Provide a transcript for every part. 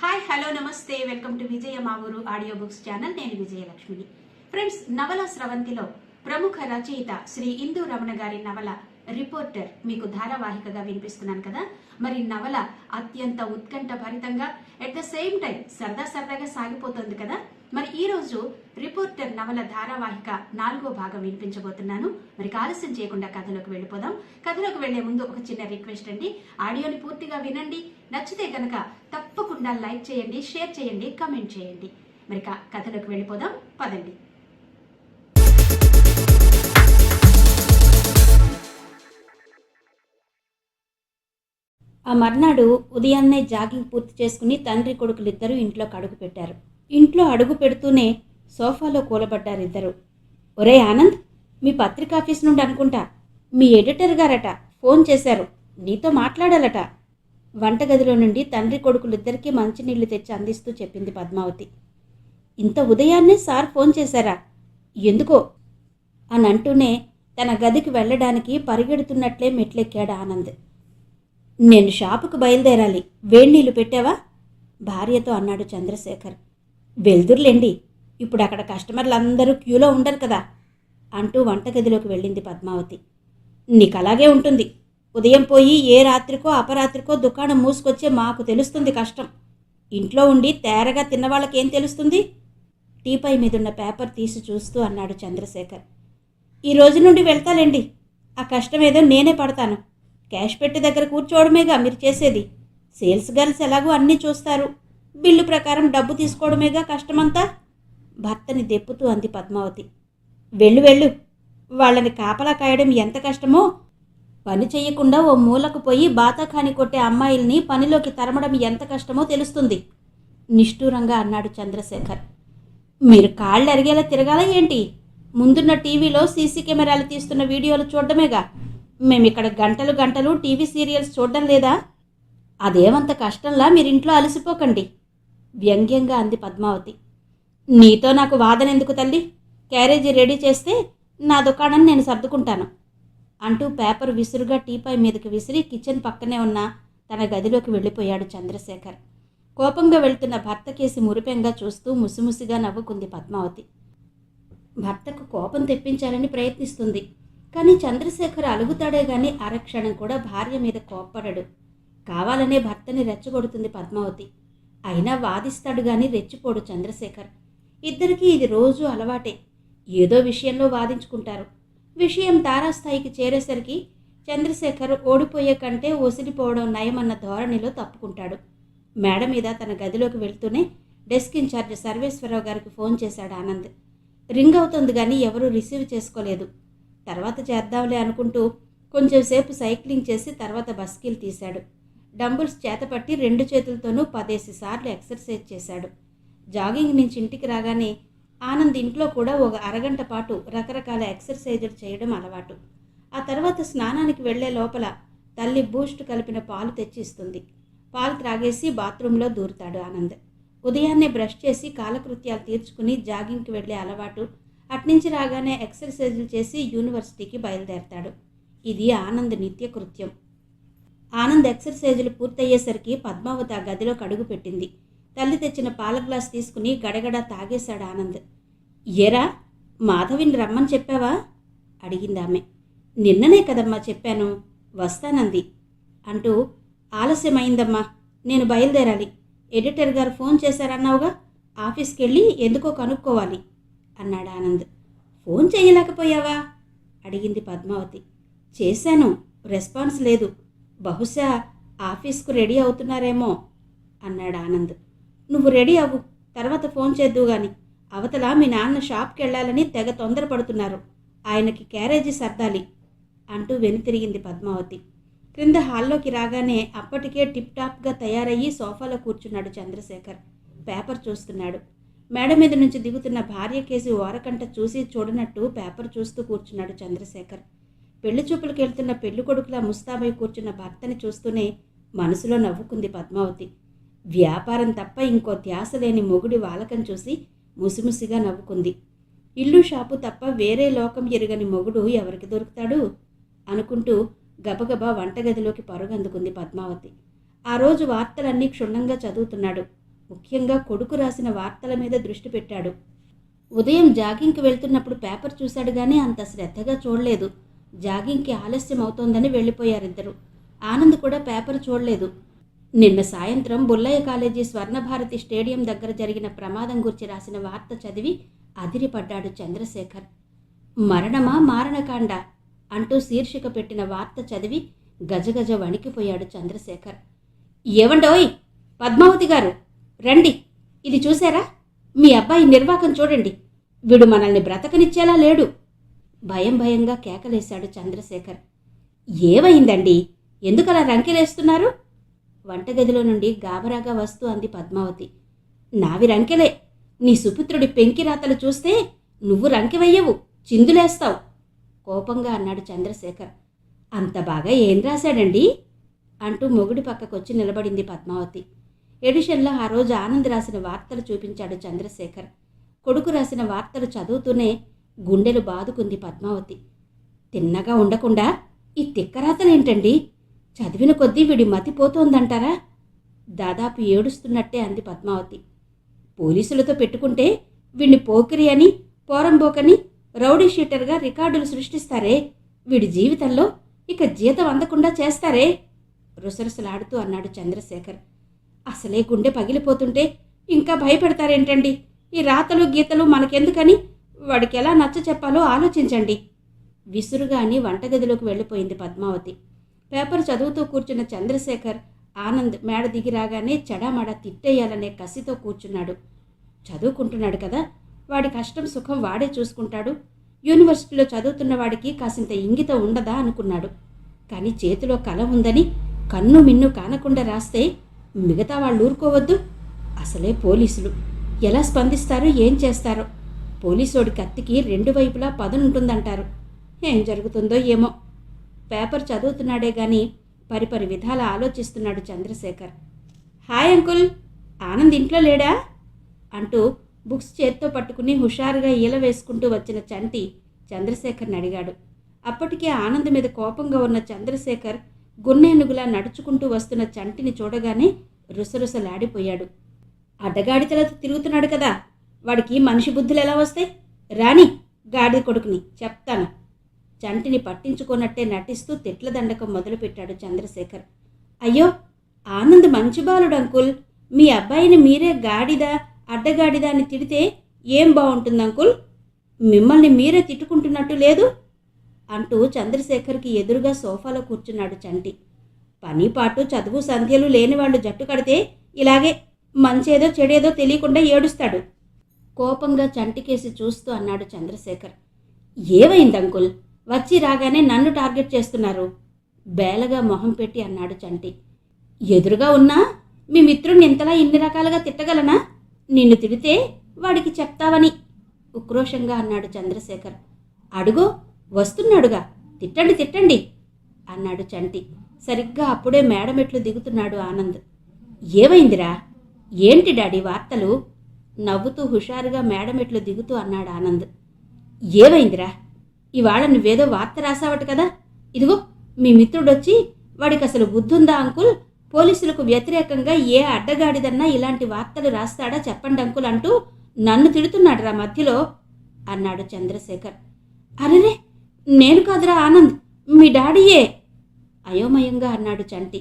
Hi hello నమస్తే welcome to విజయ మా ఊరు ఆడియో బుక్స్ ఛానల్. నేను విజయలక్ష్మిని. ఫ్రెండ్స్, నవల స్రవంతిలో ప్రముఖ రచయిత శ్రీ ఇందు రమణ గారి నవల రిపోర్టర్ మీకు ధారావాహికగా వినిపిస్తున్నాను కదా. మరి నవల అత్యంత ఉత్కంఠ భరితంగా అట్ ద సేమ్ టైం సరదాగా సాగిపోతుంది కదా. మరి ఈ రోజు రిపోర్టర్ నవల ధారావాహిక 4వ భాగం వినిపించబోతున్నాను. మరి ఆలస్యం చేయకుండా కథలోకి వెళ్ళిపోదాం. కథలోకి వెళ్లే ముందు ఒక చిన్న రిక్వెస్ట్ అండి, ఆడియోని పూర్తిగా వినండి. నచ్చితే కనుక తప్పకుండా లైక్ చేయండి, షేర్ చేయండి, కమెంట్ చేయండి. మరి కథలోకి వెళ్ళిపోదాం, పదండి. ఆ మర్నాడు ఉదయాన్నే జాగింగ్ పూర్తి చేసుకుని తండ్రి కొడుకులిద్దరూ ఇంట్లోకి అడుగు పెట్టారు. ఇంట్లో అడుగు పెడుతూనే సోఫాలో కూలబడ్డారు ఇద్దరు. ఒరే ఆనంద్, మీ పత్రికాఫీస్ నుండి అనుకుంటా. మీ ఎడిటర్ గారట, ఫోన్ చేశారు, నీతో మాట్లాడాలట. వంటగదిలో నుండి తండ్రి కొడుకులిద్దరికీ మంచినీళ్లు తెచ్చి అందిస్తూ చెప్పింది పద్మావతి. ఇంత ఉదయాన్నే సార్ ఫోన్ చేశారా? ఎందుకో అని అంటూనే తన గదికి వెళ్ళడానికి పరిగెడుతున్నట్లే మెట్లెక్కాడు ఆనంద్. నేను షాపుకు బయలుదేరాలి, వేడినీళ్ళు పెట్టావా? భార్యతో అన్నాడు చంద్రశేఖర్. వెళ్దుర్లేండి, ఇప్పుడు అక్కడ కస్టమర్లు అందరూ క్యూలో ఉండరు కదా అంటూ వంటగదిలోకి వెళ్ళింది పద్మావతి. నీకు అలాగే ఉంటుంది. ఉదయం పోయి ఏ రాత్రికో అపరాత్రికో దుకాణం మూసుకొచ్చే మాకు తెలుస్తుంది కష్టం. ఇంట్లో ఉండి తేరగా తిన్నవాళ్ళకేం తెలుస్తుంది? టీపై మీదున్న పేపర్ తీసి చూస్తూ అన్నాడు చంద్రశేఖర్. ఈ రోజు నుండి వెళ్తాలేండి, ఆ కష్టం ఏదో నేనే పడతాను. క్యాష్ పెట్టి దగ్గర కూర్చోవడమేగా మీరు చేసేది. సేల్స్ గర్ల్స్ ఎలాగో అన్నీ చూస్తారు, బిల్లు ప్రకారం డబ్బు తీసుకోవడమేగా కష్టమంతా. భర్తని దెప్పుతూ అంది పద్మావతి. వెళ్ళు, వాళ్ళని కాపలా కాయడం ఎంత కష్టమో, పని చెయ్యకుండా ఓ మూలకు పోయి బాతాఖాని కొట్టే అమ్మాయిల్ని పనిలోకి తరమడం ఎంత కష్టమో తెలుస్తుంది నిష్ఠూరంగా అన్నాడు చంద్రశేఖర్. మీరు కాళ్ళు అరిగేలా తిరగాల ఏంటి? ముందున్న టీవీలో సీసీ కెమెరాలు తీస్తున్న వీడియోలు చూడడమేగా. మేమిక్కడ గంటలు టీవీ సీరియల్స్ చూడడం లేదా? అదేమంత కష్టంలా మీరింట్లో అలసిపోకండి వ్యంగ్యంగా అంది పద్మావతి. నీతో నాకు వాదన ఎందుకు తల్లి? క్యారేజీ రెడీ చేస్తే నా దుకాణం నేను సర్దుకుంటాను అంటూ పేపర్ విసురుగా టీపై మీదకి విసిరి కిచెన్ పక్కనే ఉన్న తన గదిలోకి వెళ్ళిపోయాడు చంద్రశేఖర్. కోపంగా వెళ్తున్న భర్త కేసి మురిపెంగా చూస్తూ ముసిముసిగా నవ్వుకుంది పద్మావతి. భర్తకు కోపం తెప్పించాలని ప్రయత్నిస్తుంది, కానీ చంద్రశేఖర్ అలుగుతాడే గాని అరక్షణం కూడా భార్య మీద కోప్పడడు. కావాలనే భర్తని రెచ్చగొడుతుంది పద్మావతి. అయినా వాదిస్తాడు గాని రెచ్చిపోడు చంద్రశేఖర్. ఇద్దరికీ ఇది రోజు అలవాటే. ఏదో విషయంలో వాదించుకుంటారు. విషయం తారాస్థాయికి చేరేసరికి చంద్రశేఖర్ ఓడిపోయే కంటే ఒసిరిపోవడం నయమన్న ధోరణిలో తప్పుకుంటాడు. మేడ మీద తన గదిలోకి వెళ్తూనే డెస్క్ ఇన్ఛార్జ్ సర్వేశ్వరరావు గారికి ఫోన్ చేశాడు ఆనంద్. రింగ్ అవుతుంది కానీ ఎవరూ రిసీవ్ చేసుకోలేదు. తర్వాత చేద్దాంలే అనుకుంటూ కొంచెంసేపు సైక్లింగ్ చేసి తర్వాత బస్కీలు తీశాడు. డంబుల్స్ చేతపట్టి 2 చేతులతోనూ 10 సార్లు ఎక్సర్సైజ్ చేశాడు. జాగింగ్ నుంచి ఇంటికి రాగానే ఆనంద్ ఇంట్లో కూడా ఒక అరగంట పాటు రకరకాల ఎక్సర్సైజులు చేయడం అలవాటు. ఆ తర్వాత స్నానానికి వెళ్లే లోపల తల్లి బూస్ట్ కలిపిన పాలు తెచ్చి ఇస్తుంది. పాలు త్రాగేసి బాత్రూంలో దూరుతాడు ఆనంద్. ఉదయాన్నే బ్రష్ చేసి కాలకృత్యాలు తీర్చుకుని జాగింగ్కి వెళ్లే అలవాటు. అట్నుంచి రాగానే ఎక్సర్సైజులు చేసి యూనివర్సిటీకి బయలుదేరతాడు. ఇది ఆనంద్ నిత్యకృత్యం. ఆనంద్ ఎక్సర్సైజులు పూర్తయ్యేసరికి పద్మావతి ఆ గదిలోకి అడుగు పెట్టింది. తల్లి తెచ్చిన పాల గ్లాస్ తీసుకుని గడగడ తాగేశాడు ఆనంద్. ఏరా, మాధవిని రమ్మని చెప్పావా? అడిగింది ఆమె. నిన్ననే కదమ్మా చెప్పాను, వస్తానంది అంటూ. ఆలస్యమైందమ్మా, నేను బయలుదేరాలి. ఎడిటర్ గారు ఫోన్ చేశారన్నావుగా, ఆఫీస్కి వెళ్ళి ఎందుకో కనుక్కోవాలి అన్నాడు ఆనంద్. ఫోన్ చేయలేకపోయావా అడిగింది పద్మావతి. చేశాను, రెస్పాన్స్ లేదు. బహుశా ఆఫీస్కు రెడీ అవుతున్నారేమో అన్నాడు ఆనంద్. నువ్వు రెడీ అవ్వు, తర్వాత ఫోన్ చేద్దువు గాని. అవతల మీ నాన్న షాప్కి వెళ్ళాలని తెగ తొందరపడుతున్నారు, ఆయనకి క్యారేజీ సర్దాలి అంటూ వెనుతిరిగింది పద్మావతి. క్రింద హాల్లోకి రాగానే అప్పటికే టిప్ టాప్గా తయారయ్యి సోఫాలో కూర్చున్నాడు చంద్రశేఖర్. పేపర్ చూస్తున్నాడు. మేడ మీద నుంచి దిగుతున్న భార్య కేసి ఓరకంట చూసి చూడనట్టు పేపర్ చూస్తూ కూర్చున్నాడు చంద్రశేఖర్. పెళ్లి చూపులకు వెళ్తున్న పెళ్లి కొడుకులా ముస్తాబై కూర్చున్న భర్తని చూస్తూనే మనసులో నవ్వుకుంది పద్మావతి. వ్యాపారం తప్ప ఇంకో ధ్యాస లేని మొగుడి వాలకం చూసి ముసిముసిగా నవ్వుకుంది. ఇల్లు షాపు తప్ప వేరే లోకం ఎరుగని మొగుడు ఎవరికి దొరుకుతాడు అనుకుంటూ గబగబా వంటగదిలోకి పరుగందుకుంది పద్మావతి. ఆ రోజు వార్తలన్నీ క్షుణ్ణంగా చదువుతున్నాడు. ముఖ్యంగా కొడుకు రాసిన వార్తల మీద దృష్టి పెట్టాడు. ఉదయం జాగింగ్కి వెళ్తున్నప్పుడు పేపర్ చూశాడు కానీ అంత శ్రద్ధగా చూడలేదు. జాగింగ్కి ఆలస్యం అవుతోందని వెళ్ళిపోయారిద్దరు. ఆనంద్ కూడా పేపర్ చూడలేదు. నిన్న సాయంత్రం బుల్లయ్య కాలేజీ స్వర్ణభారతి స్టేడియం దగ్గర జరిగిన ప్రమాదం గురించి రాసిన వార్త చదివి అదిరిపడ్డాడు చంద్రశేఖర్. మరణమా మారణకాండ అంటూ శీర్షిక పెట్టిన వార్త చదివి గజగజ వణికిపోయాడు చంద్రశేఖర్. ఏవండోయ్ పద్మావతి గారు, రండి, ఇది చూసారా? మీ అబ్బాయి నిర్వాకం చూడండి. వీడు మనల్ని బ్రతకనిచ్చేలా లేడు. భయం భయంగా కేకలేశాడు చంద్రశేఖర్. ఏమైందండి? ఎందుకలా రంకెలేస్తున్నారు? వంటగదిలో నుండి గాబరాగా వస్తూ అంది పద్మావతి. నావి రంకెలే. నీ సుపుత్రుడి పెంకిరాతలు చూస్తే నువ్వు రంకెవెయ్యవు, చిందులేస్తావు కోపంగా అన్నాడు చంద్రశేఖర్. అంత బాగా ఏం రాశాడండి అంటూ మొగుడి పక్కకొచ్చి నిలబడింది పద్మావతి. ఎడిషన్లో ఆ రోజు ఆనంద్ రాసిన వార్తలు చూపించాడు చంద్రశేఖర్. కొడుకు రాసిన వార్తలు చదువుతూనే గుండెలు బాదుకుంది పద్మావతి. తిన్నగా ఉండకుండా ఈ తిక్కరాతలేంటండి? చదివిన కొద్దీ వీడి మతిపోతోందంటారా? దాదాపు ఏడుస్తున్నట్టే అంది పద్మావతి. పోలీసులతో పెట్టుకుంటే వీడిని పోకిరి అని, పోరంబోకని, రౌడీ షీటర్గా రికార్డులు సృష్టిస్తారే. వీడి జీవితంలో ఇక జీతం అందకుండా చేస్తారే రుసరుసలాడుతూ అన్నాడు చంద్రశేఖర్. అసలే గుండె పగిలిపోతుంటే ఇంకా భయపెడతారేంటండి? ఈ రాతలు గీతలు మనకెందుకని వాడికి ఎలా నచ్చ చెప్పాలో ఆలోచించండి విసురుగా అని వంటగదిలోకి వెళ్ళిపోయింది పద్మావతి. పేపర్ చదువుతూ కూర్చున్న చంద్రశేఖర్ ఆనంద్ మేడ దిగి రాగానే చెడామడా తిట్టేయాలనే కసితో కూర్చున్నాడు. చదువుకుంటున్నాడు కదా, వాడి కష్టం సుఖం వాడే చూసుకుంటాడు. యూనివర్సిటీలో చదువుతున్న వాడికి కాసింత ఇంగితం ఉండదా అనుకున్నాడు. కానీ చేతిలో కలం ఉందని కన్ను మిన్ను కానకుండా రాస్తే మిగతా వాళ్ళు ఊరుకోవద్దు. అసలే పోలీసులు ఎలా స్పందిస్తారో ఏం చేస్తారో. పోలీసోడి కత్తికి రెండు వైపులా పదునుంటుందంటారు. ఏం జరుగుతుందో ఏమో. పేపర్ చదువుతున్నాడే గాని పరిపరి విధాల ఆలోచిస్తున్నాడు చంద్రశేఖర్. హాయ్ అంకుల్, ఆనంద్ ఇంట్లో లేడా అంటూ బుక్స్ చేత్తో పట్టుకుని హుషారుగా ఈల వేసుకుంటూ వచ్చిన చంటి చంద్రశేఖర్ని అడిగాడు. అప్పటికే ఆనంద్ మీద కోపంగా ఉన్న చంద్రశేఖర్ గున్నేనుగులా నడుచుకుంటూ వస్తున్న చంటిని చూడగానే రుసరుసలాడిపోయాడు. అడ్డగాడితలతో తిరుగుతున్నాడు కదా, వాడికి మనిషి బుద్ధులు ఎలా వస్తాయి? రాని గాడి కొడుకుని చెప్తాను. చంటిని పట్టించుకున్నట్టే నటిస్తూ తిట్ల దండకం మొదలుపెట్టాడు చంద్రశేఖర్. అయ్యో, ఆనంద్ మంచి బాలుడు అంకుల్. మీ అబ్బాయిని మీరే గాడిదా అడ్డగాడిదా అని తిడితే ఏం బాగుంటుంది అంకుల్? మిమ్మల్ని మీరే తిట్టుకుంటున్నట్టు లేదు అంటూ చంద్రశేఖర్కి ఎదురుగా సోఫాలో కూర్చున్నాడు చంటి. పని పాటు చదువు సంధ్యలు లేని వాళ్ళు జట్టు కడితే ఇలాగే మంచేదో చెడేదో తెలియకుండా ఏడుస్తాడు కోపంగా చంటికేసి చూస్తూ అన్నాడు చంద్రశేఖర్. ఏమైంది అంకుల్? వచ్చి రాగానే నన్ను టార్గెట్ చేస్తున్నారు బేలగా మొహం పెట్టి అన్నాడు చంటి. ఎదురుగా ఉన్నా మీ మిత్రుడిని ఇంతలా ఇన్ని రకాలుగా తిట్టగలనా? నిన్ను తిడితే వాడికి చెప్తావని ఉక్రోషంగా అన్నాడు చంద్రశేఖర్. అడుగో వస్తున్నాడుగా, తిట్టండి తిట్టండి అన్నాడు చంటి. సరిగ్గా అప్పుడే మేడమెట్లు దిగుతున్నాడు ఆనంద్. ఏమైందిరా? ఏంటి డాడీ వార్తలు? నవ్వుతూ హుషారుగా మేడమెట్లు దిగుతూ అన్నాడు ఆనంద్. ఏమైందిరా? ఇవాళ నువ్వేదో వార్త రాసావట కదా, ఇదిగో మీ మిత్రుడొచ్చి వాడికి అసలు బుద్ధుందా అంకుల్? పోలీసులకు వ్యతిరేకంగా ఏ అడ్డగాడిదన్నా ఇలాంటి వార్తలు రాస్తాడా చెప్పండి అంకుల్ అంటూ నన్ను తిడుతున్నాడు రా మధ్యలో అన్నాడు చంద్రశేఖర్. అరెరే, నేను కాదురా ఆనంద్, మీ డాడీయే అయోమయంగా అన్నాడు చంటి.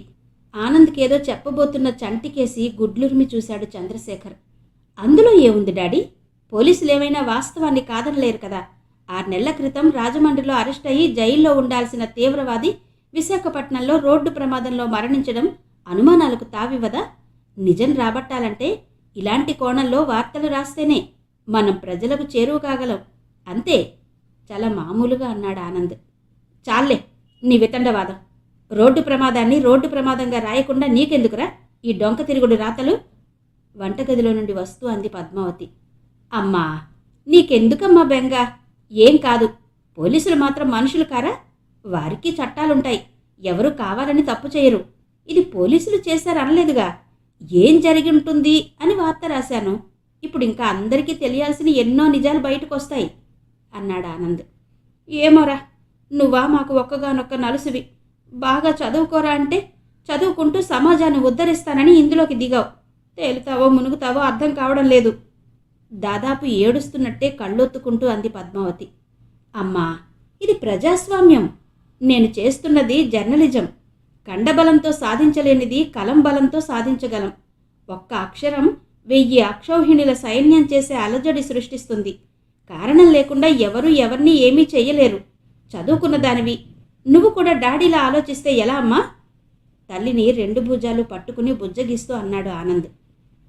ఆనంద్కేదో చెప్పబోతున్న చంటికేసి గుడ్లురిమి చూశాడు చంద్రశేఖర్. అందులో ఏముంది డాడీ? పోలీసులు ఏమైనా వాస్తవాన్ని కాదనలేరు కదా. 6 నెలల క్రితం రాజమండ్రిలో అరెస్ట్ అయ్యి జైల్లో ఉండాల్సిన తీవ్రవాది విశాఖపట్నంలో రోడ్డు ప్రమాదంలో మరణించడం అనుమానాలకు తావివ్వదా? నిజం రాబట్టాలంటే ఇలాంటి కోణంలో వార్తలు రాస్తేనే మనం ప్రజలకు చేరువ కాగలం, అంతే చాలా మామూలుగా అన్నాడు ఆనంద్. చాలే నీ వితండవాదం. రోడ్డు ప్రమాదాన్ని రోడ్డు ప్రమాదంగా రాయకుండా నీకెందుకురా ఈ డొంక తిరుగుడు రాతలు? వంటగదిలో నుండి వస్తూ అంది పద్మావతి. అమ్మా, నీకెందుకమ్మా బెంగ? ఏం కాదు. పోలీసులు మాత్రం మనుషులు కారా? వారికి చట్టాలుంటాయి. ఎవరు కావాలని తప్పు చేయరు. ఇది పోలీసులు చేశారనలేదుగా. ఏం జరిగి ఉంటుంది అని వార్త రాశాను. ఇప్పుడు ఇంకా అందరికీ తెలియాల్సిన ఎన్నో నిజాలు బయటకు వస్తాయి అన్నాడు ఆనంద్. ఏమోరా, నువ్వా మాకు ఒక్కగానొక్క నలుసువి. బాగా చదువుకోరా అంటే చదువుకుంటూ సమాజాన్ని ఉద్ధరిస్తానని ఇందులోకి దిగావు. తేలుతావో మునుగుతావో అర్థం కావడం లేదు. దాదాపు ఏడుస్తున్నట్టే కళ్ళొత్తుకుంటూ అంది పద్మావతి. అమ్మా, ఇది ప్రజాస్వామ్యం. నేను చేస్తున్నది జర్నలిజం. కండబలంతో సాధించలేనిది కలం బలంతో సాధించగలం. ఒక్క అక్షరం 1000 అక్షౌహిణుల సైన్యం చేసే అలజడి సృష్టిస్తుంది. కారణం లేకుండా ఎవరూ ఎవరిని ఏమీ చెయ్యలేరు. చదువుకున్న దానివి నువ్వు కూడా డాడీలా ఆలోచిస్తే ఎలా అమ్మా? తల్లిని 2 భుజాలు పట్టుకుని బుజ్జగిస్తూ అన్నాడు ఆనంద్.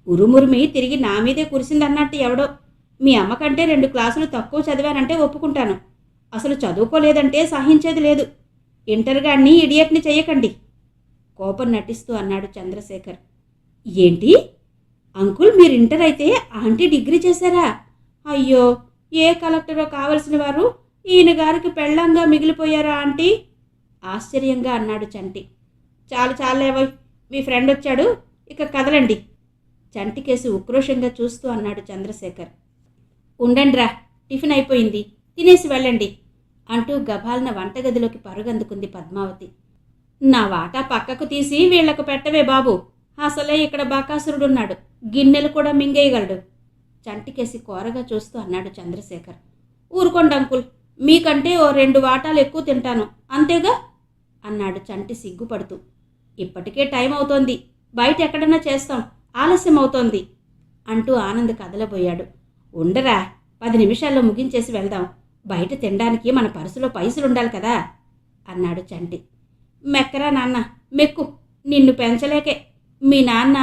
ఉరుమురిమి తిరిగి నా మీదే కురిసిందన్నట్టు ఎవడో. మీ అమ్మకంటే 2 క్లాసులు తక్కువ చదివానంటే ఒప్పుకుంటాను. అసలు చదువుకోలేదంటే సహించేది లేదు. ఇంటర్గాడిని ఇడియట్ని చెయ్యకండి. కోపం నటిస్తూ అన్నాడు చంద్రశేఖర్. ఏంటి అంకుల్, మీరు ఇంటర్ అయితే ఆంటీ డిగ్రీ చేశారా? అయ్యో, ఏ కలెక్టరో కావలసిన వారు ఈయన గారికి పెళ్ళంగా మిగిలిపోయారా ఆంటీ? ఆశ్చర్యంగా అన్నాడు చంటి. చాలు చాలేవోయ్, మీ ఫ్రెండ్ వచ్చాడు, ఇక కదలండి. చంటికేసి ఉక్రోషంగా చూస్తూ అన్నాడు చంద్రశేఖర్. ఉండండ్రా, టిఫిన్ అయిపోయింది, తినేసి వెళ్ళండి అంటూ గభాలన వంటగదిలోకి పరుగందుకుంది పద్మావతి. నా వాటా పక్కకు తీసి వీళ్లకు పెట్టవే బాబు. అసలే ఇక్కడ బకాసురుడున్నాడు, గిన్నెలు కూడా మింగేయగలడు. చంటికేసి కోరగా చూస్తూ అన్నాడు చంద్రశేఖర్. ఊరుకోండి అంకుల్, మీకంటే ఓ 2 వాటాలు ఎక్కువ తింటాను అంతేగా అన్నాడు చంటి సిగ్గుపడుతూ. ఇప్పటికే టైం అవుతోంది, బయట ఎక్కడన్నా చేస్తాం, ఆలస్యం అవుతోంది అంటూ ఆనంద్ కదలబోయాడు. ఉండరా, 10 నిమిషాల్లో ముగించేసి వెళ్దాం. బయట తినడానికి మన పర్సులో పైసలుండాలి కదా అన్నాడు చంటి. మెక్కరా నాన్న, మెక్కు. నిన్ను పెంచలేకే మీ నాన్న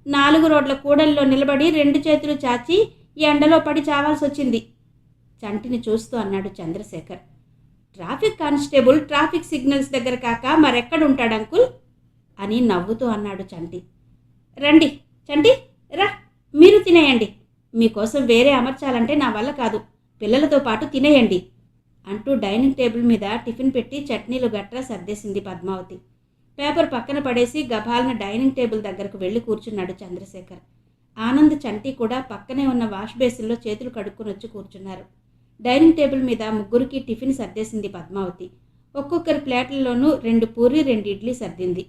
4 రోడ్ల కూడలిలో నిలబడి 2 చేతులు చాచి ఎండలో పడి చావాల్సి వచ్చింది. చంటిని చూస్తూ అన్నాడు Chandrasekhar. Traffic constable traffic signals దగ్గర కాక మరెక్కడుంటాడు అంకుల్ అని నవ్వుతూ అన్నాడు చంటి. రండి చంటి, రా, మీరు తినేయండి. మీకోసం వేరే అమర్చాలంటే నా వల్ల కాదు, పిల్లలతో పాటు తినేయండి అంటూ డైనింగ్ టేబుల్ మీద టిఫిన్ పెట్టి చట్నీలు గట్రా సర్దేసింది పద్మావతి. పేపర్ పక్కన పడేసి గభాలన డైనింగ్ టేబుల్ దగ్గరకు వెళ్ళి కూర్చున్నాడు చంద్రశేఖర్. ఆనంద్, చంటి కూడా పక్కనే ఉన్న వాష్ బేసిన్లో చేతులు కడుక్కుని వచ్చి కూర్చున్నారు. డైనింగ్ టేబుల్ మీద ముగ్గురికి టిఫిన్ సర్దేసింది పద్మావతి. ఒక్కొక్కరి ప్లేట్లలోనూ 2 పూరి 2 ఇడ్లీ సర్దింది.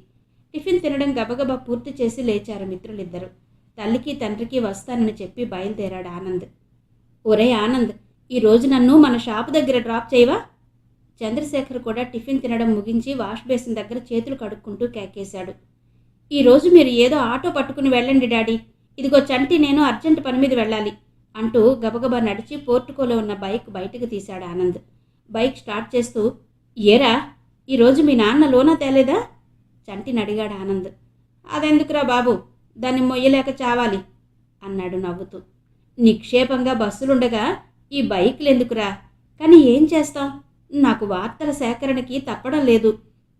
టిఫిన్ తినడం గబగబా పూర్తి చేసి లేచారు మిత్రులిద్దరు. తల్లికి తండ్రికి వస్తానని చెప్పి బయలుదేరాడు ఆనంద్. ఒరే ఆనంద్, ఈరోజు నన్ను మన షాపు దగ్గర డ్రాప్ చేయవా? చంద్రశేఖర్ కూడా టిఫిన్ తినడం ముగించి వాష్ బేసిన్ దగ్గర చేతులు కడుక్కుంటూ కేకేశాడు. ఈరోజు మీరు ఏదో ఆటో పట్టుకుని వెళ్ళండి డాడీ, ఇదిగో చంటి నేను అర్జెంట్ పని మీద వెళ్ళాలి అంటూ గబగబా నడిచి పోర్టుకోలో ఉన్న బైక్ బయటకు తీశాడు ఆనంద్. బైక్ స్టార్ట్ చేస్తూ, ఏరా ఈరోజు మీ నాన్న లోనా తేలేదా చంటిని అడిగాడు ఆనంద్. అదెందుకురా బాబు, దాన్ని మొయ్యలేక చావాలి అన్నాడు నవ్వుతూ. నిక్షేపంగా బస్సులుండగా ఈ బైకులు ఎందుకురా? కానీ ఏం చేస్తాం, నాకు వార్తల సేకరణకి తప్పడం లేదు.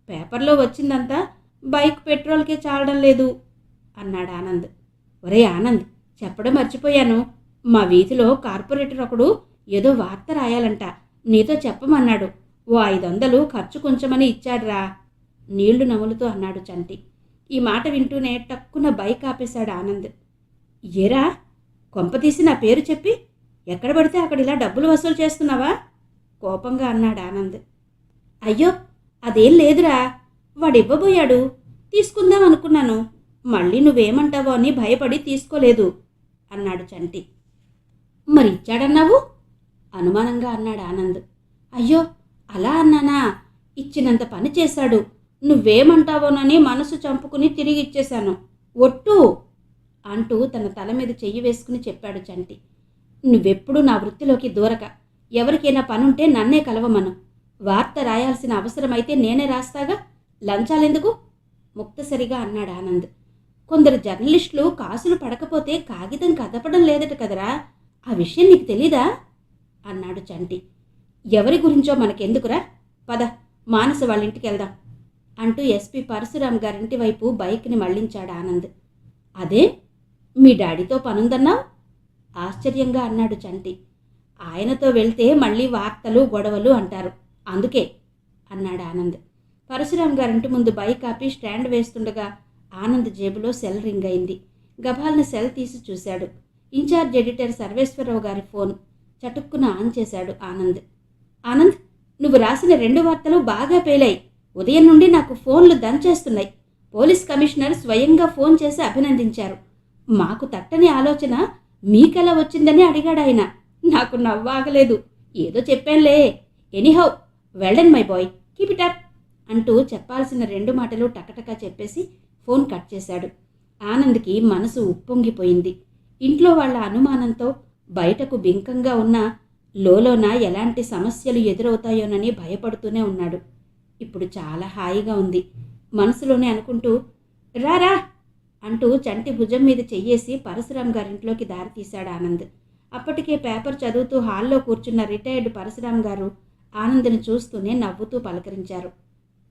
పేపర్లో వచ్చిందంతా బైక్ పెట్రోల్కే చాలడం లేదు అన్నాడు ఆనంద్. ఒరే ఆనంద్, చెప్పడం మర్చిపోయాను, మా వీధిలో కార్పొరేటర్ ఒకడు ఏదో వార్త రాయాలంట, నీతో చెప్పమన్నాడు. ఓ 500 ఖర్చు కొంచెమని ఇచ్చాడ్రా నీళ్లు నములుతూ అన్నాడు చంటి. ఈ మాట వింటూనే టక్కున బైక్ ఆపేశాడు ఆనంద్. ఏరా, కొంపతీసి నా పేరు చెప్పి ఎక్కడ పడితే అక్కడ ఇలా డబ్బులు వసూలు చేస్తున్నావా కోపంగా అన్నాడు ఆనంద్. అయ్యో అదేం లేదురా, వాడివ్వబోయాడు, తీసుకుందాం అనుకున్నాను, మళ్ళీ నువ్వేమంటావో అని భయపడి తీసుకోలేదు అన్నాడు చంటి. మరి ఇచ్చాడన్నావు అనుమానంగా అన్నాడు ఆనంద్. అయ్యో అలా అన్నానా, ఇచ్చినంత పని చేశాడు, నువ్వేమంటావోనని మనసు చంపుకుని తిరిగి ఇచ్చేశాను, ఒట్టు అంటూ తన తల మీద చెయ్యి వేసుకుని చెప్పాడు చంటి. నువ్వెప్పుడూ నా వృత్తిలోకి దూరక, ఎవరికైనా పనుంటే నన్నే కలవమను, వార్త రాయాల్సిన అవసరమైతే నేనే రాస్తాగా, లంచాలెందుకు ముక్తసరిగా అన్నాడు ఆనంద్. కొందరు జర్నలిస్టులు కాసులు పడకపోతే కాగితం కదపడం లేదట కదరా, ఆ విషయం నీకు తెలీదా అన్నాడు చంటి. ఎవరి గురించో మనకెందుకురా, పద మానస వాళ్ళ ఇంటికి వెళ్దాం అంటూ ఎస్పీ పరశురాం గారింటి వైపు బైక్ని మళ్లించాడు ఆనంద్. అదే మీ డాడీతో పనుందన్నావు ఆశ్చర్యంగా అన్నాడు చంటి. ఆయనతో వెళ్తే మళ్ళీ వార్తలు గొడవలు అంటారు, అందుకే అన్నాడు ఆనంద్. పరశురాం గారింటి ముందు బైక్ ఆపి స్టాండ్ వేస్తుండగా ఆనంద్ జేబులో సెల్ రింగ్ అయింది. గభాల్ని సెల్ తీసి చూశాడు. ఇన్ఛార్జ్ ఎడిటర్ సర్వేశ్వరరావు గారి ఫోన్. చటుక్కున ఆన్ చేశాడు ఆనంద్. ఆనంద్, నువ్వు రాసిన 2 వార్తలు బాగా పేలాయి, ఉదయం నుండి నాకు ఫోన్లు దంచేస్తున్నాయి. పోలీస్ కమిషనర్ స్వయంగా ఫోన్ చేసి అభినందించారు. మాకు తట్టని ఆలోచన మీకెలా వచ్చిందని అడిగాడాయన. నాకు నవ్వాగలేదు. ఏదో చెప్పానులే. Anyhow, well done my boy, keep it up అంటూ చెప్పాల్సిన 2 మాటలు టకటకా చెప్పేసి ఫోన్ కట్ చేశాడు. ఆనంద్కి మనసు ఉప్పొంగిపోయింది. ఇంట్లో వాళ్ళ అనుమానంతో బయటకు బింకంగా ఉన్న లోలోన ఎలాంటి సమస్యలు ఎదురవుతాయోనని భయపడుతూనే ఉన్నాడు. ఇప్పుడు చాలా హాయిగా ఉంది. మనసులోనే అనుకుంటూ రారా అంటూ చంటి భుజం మీద చెయ్యేసి పరశురాం గారింట్లోకి దారితీశాడు ఆనంద్. అప్పటికే పేపర్ చదువుతూ హాల్లో కూర్చున్న రిటైర్డ్ పరశురాం గారు ఆనంద్ని చూస్తూనే నవ్వుతూ పలకరించారు.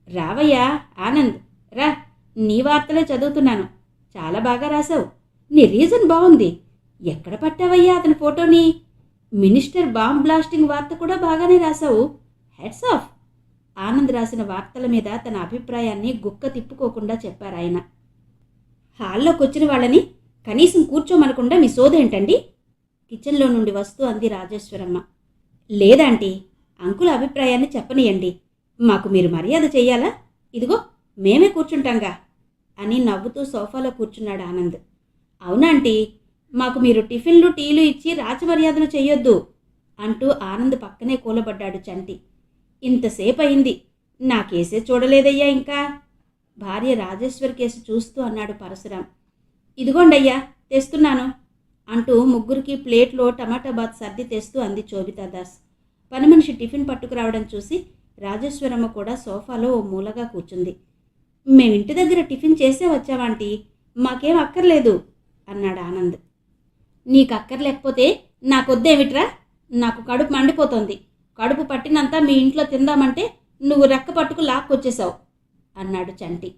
రావయ్యా ఆనంద్, రా, నీ వార్తలే చదువుతున్నాను. చాలా బాగా రాశావు. నీ రీజన్ బాగుంది. ఎక్కడ పట్టావయ్యా అతని ఫోటోని? మినిస్టర్ బాంబ్ బ్లాస్టింగ్ వార్త కూడా బాగానే రాశావు. Heads of. ఆనంద్ రాసిన వార్తల మీద తన అభిప్రాయాన్ని గుక్క తిప్పుకోకుండా చెప్పారాయన. హాల్లోకి వచ్చిన వాళ్ళని కనీసం కూర్చోమనకుండా మీ సోదేంటండి? కిచెన్లో నుండి వస్తూ అంది రాజేశ్వరమ్మ. లేదాంటీ, అంకుల అభిప్రాయాన్ని చెప్పనియండి. మాకు మీరు మర్యాద చెయ్యాలా? ఇదిగో మేమే కూర్చుంటాంగా అని నవ్వుతూ సోఫాలో కూర్చున్నాడు ఆనంద్. అవునాంటీ, మాకు మీరు టిఫిన్లు టీలు ఇచ్చి రాజమర్యాదలు చెయ్యొద్దు అంటూ ఆనంద్ పక్కనే కూలబడ్డాడు చంటి. ఇంతసేపు అయింది, నా కేసే చూడలేదయ్యా ఇంకా. భార్య రాజేశ్వరి కేసు చూస్తూ అన్నాడు పరశురాం. ఇదిగోండయ్యా తెస్తున్నాను అంటూ ముగ్గురికి ప్లేట్లో టమాటా బాత్ సర్ది తెస్తూ అంది శోభితాదాస్. పని మనిషి టిఫిన్ పట్టుకురావడం చూసి రాజేశ్వరమ్మ కూడా సోఫాలో ఓ మూలగా కూర్చుంది. మేమింటి దగ్గర టిఫిన్ చేసే వచ్చావాంటీ, మాకేం అక్కర్లేదు అన్నాడు ఆనంద్. నీకు అక్కర్లేకపోతే నాకొద్దేమిట్రా? నాకు కడుపు మండిపోతోంది. కడుపు పట్టినంత మీ ఇంట్లో తిందామంటే నువ్వు రెక్క పట్టుకు లాక్కొచ్చేశావు అన్నాడు చంటి.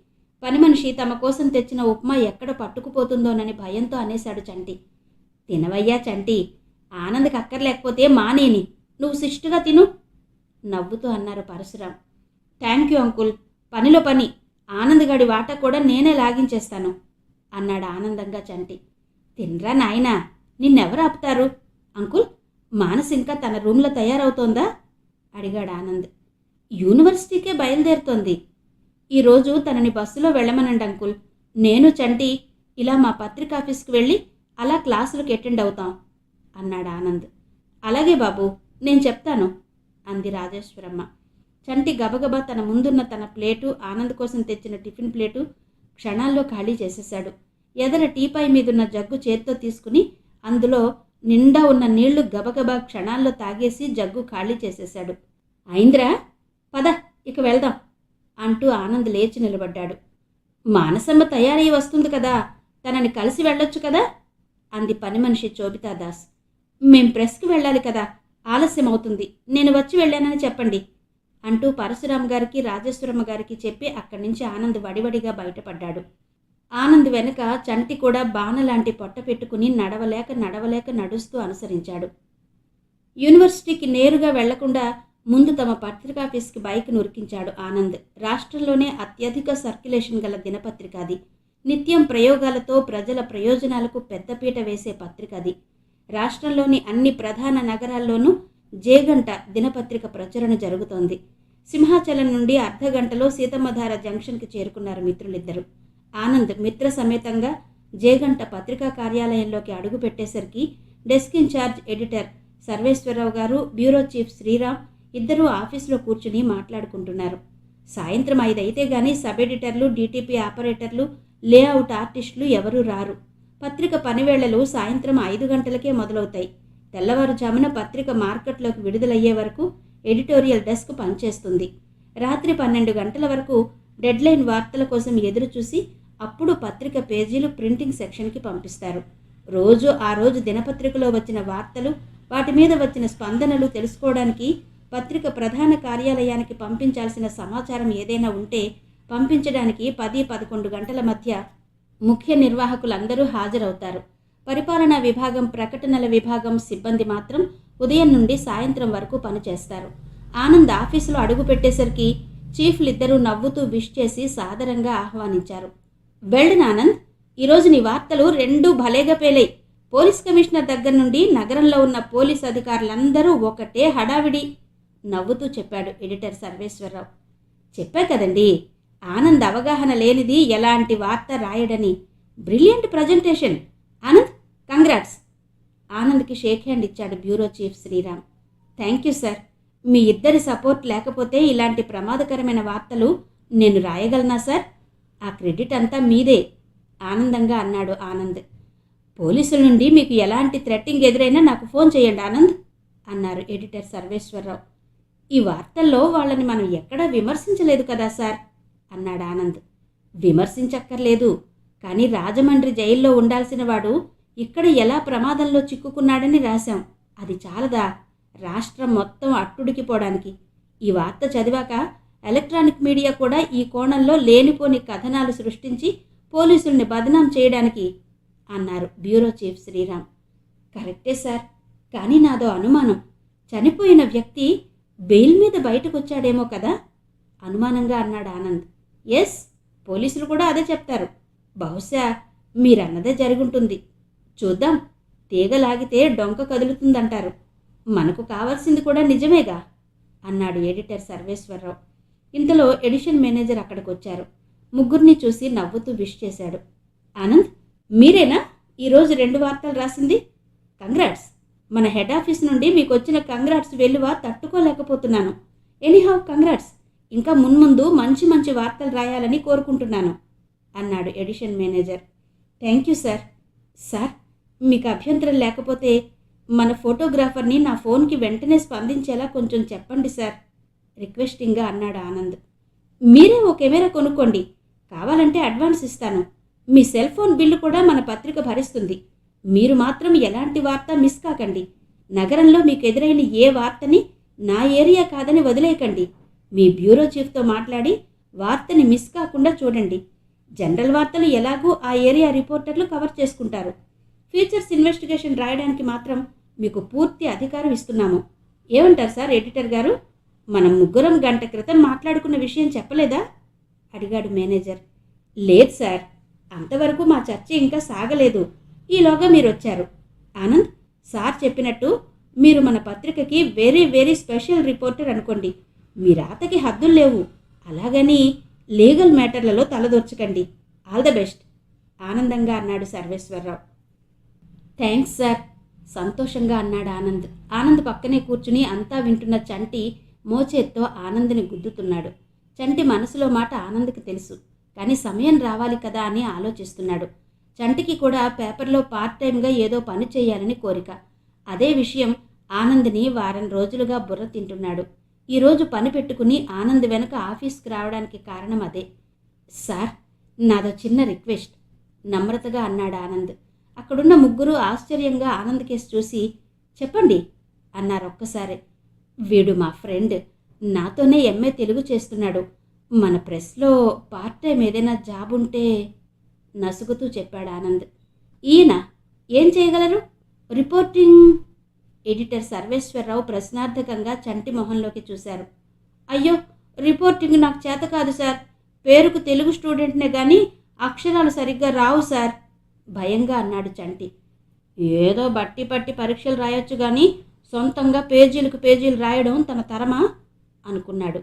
పని మనిషి తమ కోసం తెచ్చిన ఉప్మా ఎక్కడ పట్టుకుపోతుందోనని భయంతో అనేశాడు చంటి. తినవయ్యా చంటి, ఆనంద్కి అక్కర్లేకపోతే మానేని, నువ్వు శిష్టుగా తిను నవ్వుతూ అన్నారు పరశురాం. థ్యాంక్ యూ అంకుల్, పనిలో పని. ఆనంద్ గడి వాటా కూడా నేనే లాగించేస్తాను అన్నాడు ఆనందంగా చంటి. తినరా నాయనా, నిన్నెవరు ఆపుతారు? అంకుల్, మానస్ ఇంకా తన రూమ్లో తయారవుతోందా అడిగాడు ఆనంద్. యూనివర్సిటీకే బయలుదేరుతోంది. ఈరోజు తనని బస్సులో వెళ్ళమనండి అంకుల్. నేను చంటి ఇలా మా పత్రిక ఆఫీస్కి వెళ్ళి అలా క్లాసులకు అటెండ్ అవుతాం అన్నాడు ఆనంద్. అలాగే బాబు, నేను చెప్తాను అంది రాజేశ్వరమ్మ. చంటి గబగబా తన ముందున్న తన ప్లేటు, ఆనంద్ కోసం తెచ్చిన టిఫిన్ ప్లేటు క్షణాల్లో ఖాళీ చేసేశాడు. ఎదర టీపాయ్ మీదున్న జగ్గు చేత్తో తీసుకుని అందులో నిండా ఉన్న నీళ్లు గబగబా క్షణాల్లో తాగేసి జగ్గు ఖాళీ చేసేశాడు. అయింద్రా, పద ఇక వెళ్దాం అంటూ ఆనంద్ లేచి నిలబడ్డాడు. మానసమ్మ తయారయ్యి వస్తుంది కదా, తనని కలిసి వెళ్ళొచ్చు కదా అంది పని మనిషి శోభితాదాస్. మేం ప్రెస్కి వెళ్ళాలి కదా, ఆలస్యం అవుతుంది, నేను వచ్చి వెళ్ళానని చెప్పండి అంటూ పరశురాం గారికి రాజేశ్వరమ్మ గారికి చెప్పి అక్కడి నుంచి ఆనంద్ వడివడిగా బయటపడ్డాడు. ఆనంద్ వెనక చంటి కూడా బాణలాంటి పొట్ట పెట్టుకుని నడవలేక నడుస్తూ అనుసరించాడు. యూనివర్సిటీకి నేరుగా వెళ్లకుండా ముందు తమ పత్రికాఫీస్కి బైక్ నురికించాడు ఆనంద్. రాష్ట్రంలోనే అత్యధిక సర్క్యులేషన్ గల దినపత్రిక అది. నిత్యం ప్రయోగాలతో ప్రజల ప్రయోజనాలకు పెద్దపీట వేసే పత్రిక అది. రాష్ట్రంలోని అన్ని ప్రధాన నగరాల్లోనూ జేగంట దినపత్రిక ప్రచురణ జరుగుతోంది. సింహాచలం నుండి అర్ధగంటలో సీతమ్మధార జంక్షన్కి చేరుకున్నారు మిత్రులిద్దరూ. ఆనంద్ మిత్ర సమేతంగా జేగంట పత్రికా కార్యాలయంలోకి అడుగు పెట్టేసరికి డెస్క్ ఇన్ఛార్జ్ ఎడిటర్ సర్వేశ్వరరావు గారు, బ్యూరో చీఫ్ శ్రీరామ్ ఇద్దరూ ఆఫీసులో కూర్చుని మాట్లాడుకుంటున్నారు. సాయంత్రం 5 అయితే గానీ సబ్ ఎడిటర్లు, డీటీపీ ఆపరేటర్లు, లేఅవుట్ ఆర్టిస్టులు ఎవరూ రారు. పత్రిక పనివేళలు సాయంత్రం 5 గంటలకే మొదలవుతాయి. తెల్లవారుజామున పత్రిక మార్కెట్లోకి విడుదలయ్యే వరకు ఎడిటోరియల్ డెస్క్ పనిచేస్తుంది. రాత్రి 12 గంటల వరకు డెడ్లైన్ వార్తల కోసం ఎదురుచూసి అప్పుడు పత్రిక పేజీలు ప్రింటింగ్ సెక్షన్కి పంపిస్తారు. ఆ రోజు దినపత్రికలో వచ్చిన వార్తలు, వాటి మీద వచ్చిన స్పందనలు తెలుసుకోవడానికి పత్రిక ప్రధాన కార్యాలయానికి పంపించాల్సిన సమాచారం ఏదైనా ఉంటే పంపించడానికి 10-11 గంటల మధ్య ముఖ్య నిర్వాహకులందరూ హాజరవుతారు. పరిపాలనా విభాగం, ప్రకటనల విభాగం సిబ్బంది మాత్రం ఉదయం నుండి సాయంత్రం వరకు పనిచేస్తారు. ఆనంద్ ఆఫీసులో అడుగు పెట్టేసరికి చీఫ్లిద్దరూ నవ్వుతూ విష్ చేసి సాదరంగా ఆహ్వానించారు. వెల్డన్ ఆనంద్, ఈరోజు నీ వార్తలు 2 భలేగా పేలాయి. పోలీస్ కమిషనర్ దగ్గర నుండి నగరంలో ఉన్న పోలీస్ అధికారులందరూ ఒకటే హడావిడి నవ్వుతూ చెప్పాడు ఎడిటర్ సర్వేశ్వరరావు. చెప్పా కదండి, ఆనంద్ అవగాహన లేనిది ఎలాంటి వార్త రాయడని. Brilliant presentation. ఆనంద్, కంగ్రాట్స్. ఆనంద్కి షేక్ హ్యాండ్ ఇచ్చాడు bureau chief Sriram. Thank you sir. మీ ఇద్దరి సపోర్ట్ లేకపోతే ఇలాంటి ప్రమాదకరమైన వార్తలు నేను రాయగలనా సార్? ఆ క్రెడిట్ అంతా మీదే ఆనందంగా అన్నాడు ఆనంద్. పోలీసుల నుండి మీకు ఎలాంటి థ్రెట్టింగ్ ఎదురైనా నాకు ఫోన్ చేయండి ఆనంద్ అన్నారు ఎడిటర్ సర్వేశ్వరరావు. ఈ వార్తల్లో వాళ్ళని మనం ఎక్కడా విమర్శించలేదు కదా సార్ అన్నాడు ఆనంద్. విమర్శించక్కర్లేదు, కానీ రాజమండ్రి జైల్లో ఉండాల్సిన వాడు ఇక్కడ ఎలా ప్రమాదంలో చిక్కుకున్నాడని రాశాం. అది చాలదా రాష్ట్రం మొత్తం అట్టుడికిపోవడానికి? ఈ వార్త చదివాక ఎలక్ట్రానిక్ మీడియా కూడా ఈ కోణంలో లేనిపోని కథనాలు సృష్టించి పోలీసుల్ని బదనాం చేయడానికి అన్నారు బ్యూరో చీఫ్ శ్రీరామ్. కరెక్టే సార్, కానీ నాదో అనుమానం. చనిపోయిన వ్యక్తి బెయిల్ మీద బయటకు వచ్చాడేమో కదా అనుమానంగా అన్నాడు ఆనంద్. ఎస్, పోలీసులు కూడా అదే చెప్తారు. బహుశా మీరన్నదే జరుగుంటుంది. చూద్దాం, తీగలాగితే డొంక కదులుతుందంటారు. మనకు కావాల్సింది కూడా నిజమేగా అన్నాడు ఎడిటర్ సర్వేశ్వరరావు. ఇంతలో ఎడిషన్ మేనేజర్ అక్కడికి వచ్చారు. ముగ్గురిని చూసి నవ్వుతూ విష్ చేశాడు. ఆనంద్, మీరేనా ఈరోజు 2 వార్తలు రాసింది? కంగ్రాట్స్. మన హెడ్ ఆఫీస్ నుండి మీకు వచ్చిన కంగ్రాట్స్ వెలువ తట్టుకోలేకపోతున్నాను. Anyhow congrats. ఇంకా మున్ముందు మంచి మంచి వార్తలు రాయాలని కోరుకుంటున్నాను అన్నాడు edition manager. Thank you sir. Sir, మీకు అభ్యంతరం లేకపోతే మన ఫోటోగ్రాఫర్ని నా ఫోన్కి వెంటనే స్పందించేలా కొంచెం చెప్పండి సార్ రిక్వెస్టింగ్గా అన్నాడు ఆనంద్. మీరే ఓ కెమెరా కొనుక్కోండి, కావాలంటే అడ్వాన్స్ ఇస్తాను. మీ సెల్ ఫోన్ బిల్లు కూడా మన పత్రిక భరిస్తుంది. మీరు మాత్రం ఎలాంటి వార్త మిస్ కాకండి. నగరంలో మీకు ఎదురైన ఏ వార్తని నా ఏరియా కాదని వదిలేయకండి. మీ బ్యూరో చీఫ్తో మాట్లాడి వార్తని మిస్ కాకుండా చూడండి. జనరల్ వార్తలు ఎలాగూ ఆ ఏరియా రిపోర్టర్లు కవర్ చేసుకుంటారు. ఫీచర్స్ ఇన్వెస్టిగేషన్ రాయడానికి మాత్రం మీకు పూర్తి అధికారం ఇస్తున్నాము. ఏమంటారు సార్ ఎడిటర్ గారు? మనం ముగ్గురం గంట క్రితం మాట్లాడుకున్న విషయం చెప్పలేదా అడిగాడు మేనేజర్. లేదు సార్, అంతవరకు మా చర్చ ఇంకా సాగలేదు. ఈలోగా మీరు వచ్చారు. ఆనంద్, సార్ చెప్పినట్టు మీరు మన పత్రికకి వెరీ వెరీ స్పెషల్ రిపోర్టర్ అనుకోండి. మీ రాతకి హద్దులు లేవు. అలాగని లీగల్ మ్యాటర్లలో తలదొర్చకండి. ఆల్ ద బెస్ట్ ఆనందంగా అన్నాడు సర్వేశ్వరరావు. థ్యాంక్స్ సార్ సంతోషంగా అన్నాడు ఆనంద్. ఆనంద్ పక్కనే కూర్చుని అంతా వింటున్న చంటి మోచేత్తో ఆనంద్ని గుద్దుతున్నాడు. చంటి మనసులో మాట ఆనంద్కి తెలుసు, కానీ సమయం రావాలి కదా అని ఆలోచిస్తున్నాడు. చంటికి కూడా పేపర్లో పార్ట్ టైంగా ఏదో పని చేయాలని కోరిక. అదే విషయం ఆనంద్ని వారం రోజులుగా బుర్ర తింటున్నాడు. ఈరోజు పని పెట్టుకుని ఆనంద్ వెనుక ఆఫీస్కి రావడానికి కారణం అదే. సార్, నాదో చిన్న రిక్వెస్ట్ నమ్రతగా అన్నాడు ఆనంద్. అక్కడున్న ముగ్గురు ఆశ్చర్యంగా ఆనంద్ కేసు చూసి చెప్పండి అన్నారు ఒక్కసారి. వీడు మా ఫ్రెండ్, నాతోనే ఎంఏ తెలుగు చేస్తున్నాడు. మన ప్రెస్లో పార్ట్ టైం ఏదైనా జాబ్ ఉంటే నసుగుతూ చెప్పాడు ఆనంద్. ఈయన ఏం చేయగలరు? రిపోర్టింగ్. ఎడిటర్ సర్వేశ్వరరావు ప్రశ్నార్థకంగా చంటి మొహంలోకి చూశారు. అయ్యో, రిపోర్టింగ్ నాకు చేత కాదు సార్. పేరుకు తెలుగు స్టూడెంట్నే కానీ అక్షరాలు సరిగ్గా రావు సార్ భయంగా అన్నాడు చంటి. ఏదో బట్టి పట్టి పరీక్షలు రాయొచ్చు కానీ సొంతంగా పేజీలకు పేజీలు రాయడం తన తరమా అనుకున్నాడు.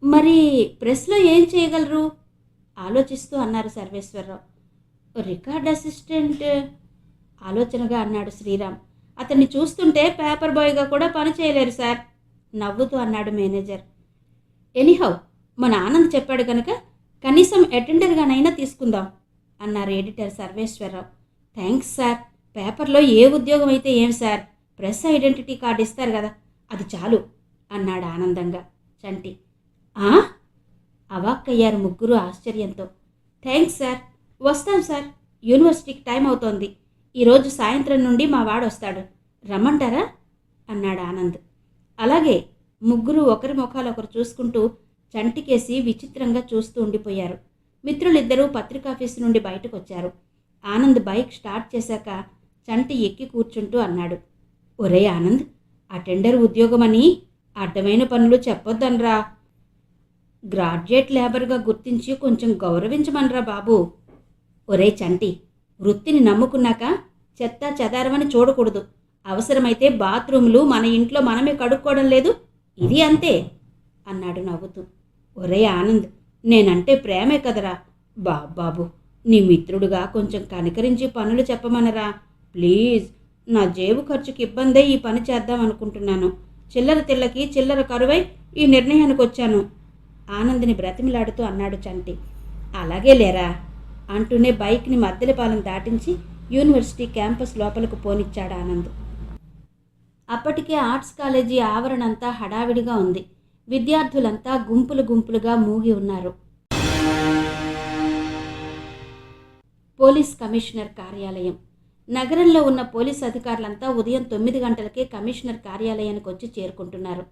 మరి ప్రెస్లో ఏం చేయగలరు ఆలోచిస్తూ అన్నారు సర్వేశ్వరరావు. రికార్డ్ అసిస్టెంట్ ఆలోచనగా అన్నాడు శ్రీరామ్. అతన్ని చూస్తుంటే పేపర్ బాయ్గా కూడా పని చేయలేరు సార్ నవ్వుతూ అన్నాడు మేనేజర్. ఎనీహౌ, మన ఆనంద్ చెప్పాడు కనుక కనీసం అటెండర్గానైనా తీసుకుందాం అన్నారు ఎడిటర్ సర్వేశ్వరరావు. Thanks sir. పేపర్లో ఏ ఉద్యోగం అయితే ఏం సార్, ప్రెస్ ఐడెంటిటీ కార్డు ఇస్తారు కదా, అది చాలు అన్నాడు ఆనందంగా చంటి. అవాక్కయ్యారు ముగ్గురు ఆశ్చర్యంతో. థ్యాంక్స్ సార్, వస్తాం సార్. యూనివర్సిటీకి టైం అవుతోంది. ఈరోజు సాయంత్రం నుండి మా వాడు వస్తాడు, రమ్మంటారా అన్నాడు ఆనంద్. అలాగే. ముగ్గురు ఒకరి ముఖాలు ఒకరు చూసుకుంటూ చంటికేసి విచిత్రంగా చూస్తూ ఉండిపోయారు. మిత్రులిద్దరూ పత్రికాఫీసు నుండి బయటకు వచ్చారు. ఆనంద్ బైక్ స్టార్ట్ చేశాక చంటి ఎక్కి కూర్చుంటూ అన్నాడు. ఒరే ఆనంద్, అటెండర్ ఉద్యోగమని అడ్డమైన పనులు చెప్పొద్దనరా. గ్రాడ్యుయేట్ లేబర్గా గుర్తించి కొంచెం గౌరవించమనరా బాబు. ఒరే చంటి, వృత్తిని నమ్ముకున్నాక చెత్త చెదారమని చూడకూడదు. అవసరమైతే బాత్రూములు మన ఇంట్లో మనమే కడుక్కోవడం లేదు, ఇది అంతే అన్నాడు నవ్వుతూ. ఒరే ఆనంద్, నేనంటే ప్రేమే కదరా బాబు నీ మిత్రుడుగా కొంచెం కనికరించి పనులు చెప్పమనరా ప్లీజ్. నా జేబు ఖర్చుకి ఇబ్బందే ఈ పని చేద్దాం అనుకుంటున్నాను. చిల్లర తిల్లకి చిల్లర కరువై ఈ నిర్ణయానికి వచ్చాను ఆనంద్ని బ్రతిమిలాడుతూ అన్నాడు చంటి. అలాగే లేరా అంటూనే బైక్ని మద్దెలపాలెం దాటించి యూనివర్సిటీ క్యాంపస్ లోపలకు పోనిచ్చాడు ఆనంద్. అప్పటికే ఆర్ట్స్ కాలేజీ ఆవరణంతా హడావిడిగా ఉంది. విద్యార్థులంతా గుంపులు గుంపులుగా మూగి ఉన్నారు. పోలీస్ కమిషనర్ కార్యాలయం. నగరంలో ఉన్న పోలీస్ అధికారులంతా ఉదయం 9 గంటలకే కమిషనర్ కార్యాలయానికి వచ్చి చేరుకుంటున్నారు.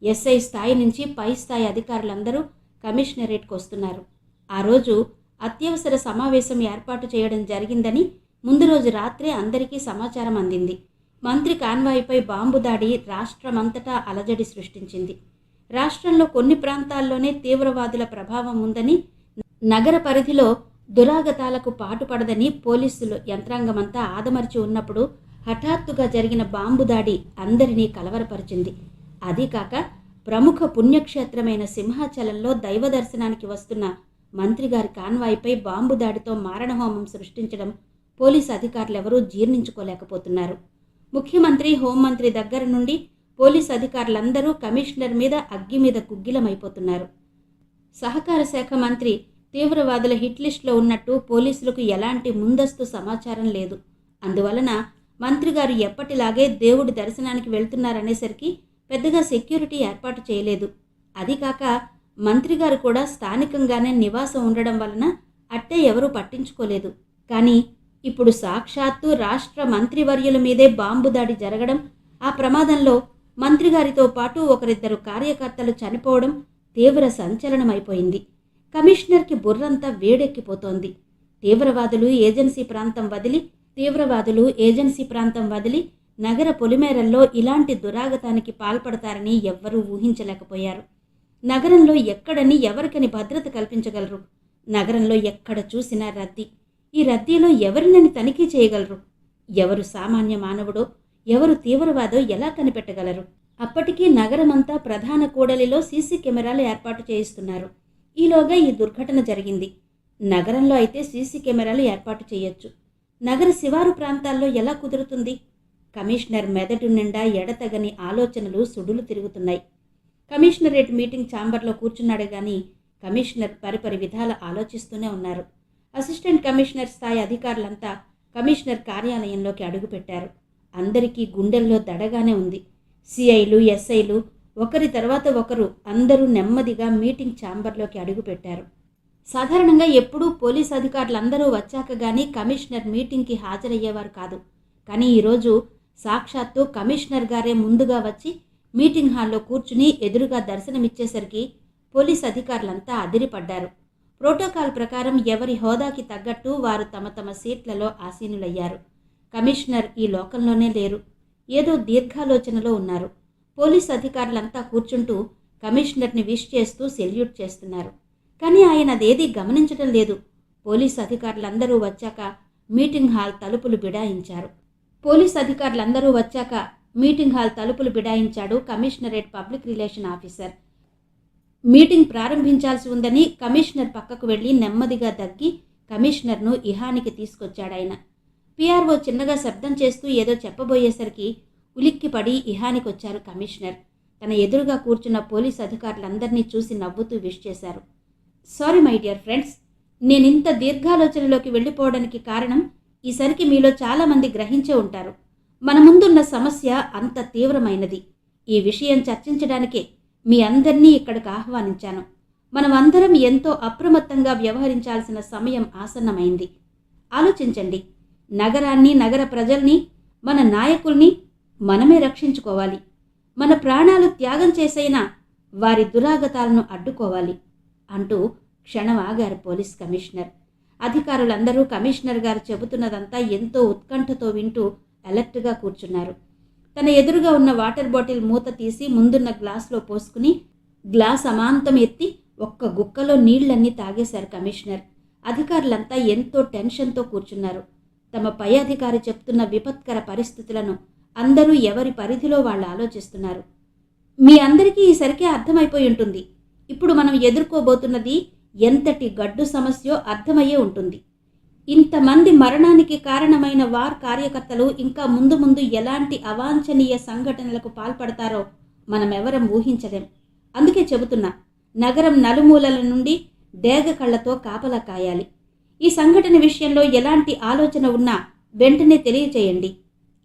ఎస్ఐ స్థాయి నుంచి పై స్థాయి అధికారులందరూ కమిషనరేట్కి వస్తున్నారు. ఆ రోజు అత్యవసర సమావేశం ఏర్పాటు చేయడం జరిగిందని ముందు రోజు రాత్రే అందరికీ సమాచారం అందింది. మంత్రి కాన్వాయ్పై బాంబు దాడి రాష్ట్రమంతటా అలజడి సృష్టించింది. రాష్ట్రంలో కొన్ని ప్రాంతాల్లోనే తీవ్రవాదుల ప్రభావం ఉందని, నగర పరిధిలో దురాగతాలకు పాటుపడదని పోలీసులు యంత్రాంగమంతా ఆదమర్చి ఉన్నప్పుడు హఠాత్తుగా జరిగిన బాంబు దాడి అందరినీ కలవరపరిచింది. అదీకాక ప్రముఖ పుణ్యక్షేత్రమైన సింహాచలంలో దైవ దర్శనానికి వస్తున్న మంత్రిగారి కాన్వాయ్పై బాంబు దాడితో మారణహోమం సృష్టించడం పోలీసు అధికారులెవరూ జీర్ణించుకోలేకపోతున్నారు. ముఖ్యమంత్రి, హోంమంత్రి దగ్గర నుండి పోలీసు అధికారులందరూ కమిషనర్ మీద అగ్గి మీద గుగ్గిలమైపోతున్నారు. సహకార శాఖ మంత్రి తీవ్రవాదుల హిట్ లిస్టులో ఉన్నట్టు పోలీసులకు ఎలాంటి ముందస్తు సమాచారం లేదు. అందువలన మంత్రిగారు ఎప్పటిలాగే దేవుడి దర్శనానికి వెళ్తున్నారనేసరికి పెద్దగా సెక్యూరిటీ ఏర్పాటు చేయలేదు. అదీకాక మంత్రిగారు కూడా స్థానికంగానే నివాసం ఉండడం వలన అట్టే ఎవరూ పట్టించుకోలేదు. కానీ ఇప్పుడు సాక్షాత్తు రాష్ట్ర మంత్రివర్యుల మీదే బాంబు దాడి జరగడం, ఆ ప్రమాదంలో మంత్రిగారితో పాటు ఒకరిద్దరు కార్యకర్తలు చనిపోవడం తీవ్ర సంచలనమైపోయింది. కమిషనర్కి బుర్రంతా వేడెక్కిపోతోంది. తీవ్రవాదులు ఏజెన్సీ ప్రాంతం వదిలి నగర పొలిమేరల్లో ఇలాంటి దురాగతానికి పాల్పడతారని ఎవ్వరూ ఊహించలేకపోయారు. నగరంలో ఎక్కడని ఎవరికని భద్రత కల్పించగలరు? నగరంలో ఎక్కడ చూసినా రద్దీ. ఈ రద్దీలో ఎవరినని తనిఖీ చేయగలరు? ఎవరు సామాన్య మానవుడో, ఎవరు తీవ్రవాదో ఎలా కనిపెట్టగలరు? అప్పటికీ నగరమంతా ప్రధాన కూడలిలో సీసీ కెమెరాలు ఏర్పాటు చేయిస్తున్నారు. ఈలోగా ఈ దుర్ఘటన జరిగింది. నగరంలో అయితే సీసీ కెమెరాలు ఏర్పాటు చేయొచ్చు. నగర శివారు ప్రాంతాల్లో ఎలా కుదురుతుంది? కమిషనర్ మెదడు నిండా ఎడతగని ఆలోచనలు సుడులు తిరుగుతున్నాయి. కమిషనరేట్ మీటింగ్ ఛాంబర్లో కూర్చున్నాడు కానీ కమిషనర్ పరిపరి విధాల ఆలోచిస్తూనే ఉన్నారు. అసిస్టెంట్ కమిషనర్ స్థాయి అధికారులంతా కమిషనర్ కార్యాలయంలోకి అడుగుపెట్టారు. అందరికీ గుండెల్లో దడగానే ఉంది. సిఐలు, ఎస్ఐలు ఒకరి తర్వాత ఒకరు అందరూ నెమ్మదిగా మీటింగ్ ఛాంబర్లోకి అడుగుపెట్టారు. సాధారణంగా ఎప్పుడూ పోలీస్ అధికారులందరూ వచ్చాక కానీ కమిషనర్ మీటింగ్కి హాజరయ్యేవారు కాదు. కానీ ఈరోజు సాక్షాత్తు కమిషనర్ గారే ముందుగా వచ్చి మీటింగ్ హాల్లో కూర్చుని ఎదురుగా దర్శనమిచ్చేసరికి పోలీస్ అధికారులంతా అదిరిపడ్డారు. ప్రోటోకాల్ ప్రకారం ఎవరి హోదాకి తగ్గట్టు వారు తమ తమ సీట్లలో ఆసీనులయ్యారు. కమిషనర్ ఈ లోకంలోనే లేరు, ఏదో దీర్ఘాలోచనలో ఉన్నారు. పోలీస్ అధికారులంతా కూర్చుంటూ కమిషనర్ని విష్ చేస్తూ సెల్యూట్ చేస్తున్నారు. కానీ ఆయన అదేదీ గమనించడం లేదు. పోలీస్ అధికారులందరూ వచ్చాక మీటింగ్ హాల్ తలుపులు బిడాయించాడు commissionerate public relation officer. Meeting ప్రారంభించాల్సి ఉందని కమిషనర్ పక్కకు వెళ్ళి నెమ్మదిగా దగ్గి కమిషనర్ను ఇహానికి తీసుకొచ్చాడాయన. పిఆర్ఓ చిన్నగా శబ్దం చేస్తూ ఏదో చెప్పబోయేసరికి ఉలిక్కిపడి ఇహానికొచ్చారు కమిషనర్. తన ఎదురుగా కూర్చున్న పోలీస్ అధికారులందరినీ చూసి నవ్వుతూ విష్ చేశారు. సారీ మై డియర్ ఫ్రెండ్స్, నేనింత దీర్ఘాలోచనలోకి వెళ్ళిపోవడానికి కారణం ఈసరికి మీలో చాలామంది గ్రహించే ఉంటారు. మన ముందున్న సమస్య అంత తీవ్రమైనది. ఈ విషయం చర్చించడానికే మీ అందరినీ ఇక్కడికి ఆహ్వానించాను. మనమందరం ఎంతో అప్రమత్తంగా వ్యవహరించాల్సిన సమయం ఆసన్నమైంది. ఆలోచించండి. నగరాన్ని, నగర ప్రజల్ని, మన నాయకుల్ని మనమే రక్షించుకోవాలి. మన ప్రాణాలు త్యాగం చేసైనా వారి దురాగతాలను అడ్డుకోవాలి అంటూ క్షణం ఆగారు పోలీస్ కమిషనర్. అధికారులందరూ కమిషనర్ గారు చెబుతున్నదంతా ఎంతో ఉత్కంఠతో వింటూ అలర్ట్గా కూర్చున్నారు. తన ఎదురుగా ఉన్న వాటర్ బాటిల్ మూత తీసి ముందున్న గ్లాసులో పోసుకుని గ్లాస్ అమాంతం ఎత్తి ఒక్క గుక్కలో నీళ్లన్నీ తాగేశారు కమిషనర్. అధికారులంతా ఎంతో టెన్షన్తో కూర్చున్నారు. తమ పై అధికారి చెప్తున్న విపత్కర పరిస్థితులను అందరూ ఎవరి పరిధిలో వాళ్ళు ఆలోచిస్తున్నారు. మీ అందరికీ ఈసరికే అర్థమైపోయి ఉంటుంది. ఇప్పుడు మనం ఎదుర్కోబోతున్నది ఎంతటి గడ్డు సమస్యో అర్థమయ్యే ఉంటుంది. ఇంతమంది మరణానికి కారణమైన వార్ కార్యకర్తలు ఇంకా ముందు ముందు ఎలాంటి అవాంఛనీయ సంఘటనలకు పాల్పడతారో మనమెవరం ఊహించలేం. అందుకే చెబుతున్నా, నగరం నలుమూలల నుండి డేగ కళ్ళతో కాపలా కాయాలి. ఈ సంఘటన విషయంలో ఎలాంటి ఆలోచన ఉన్నా వెంటనే తెలియచేయండి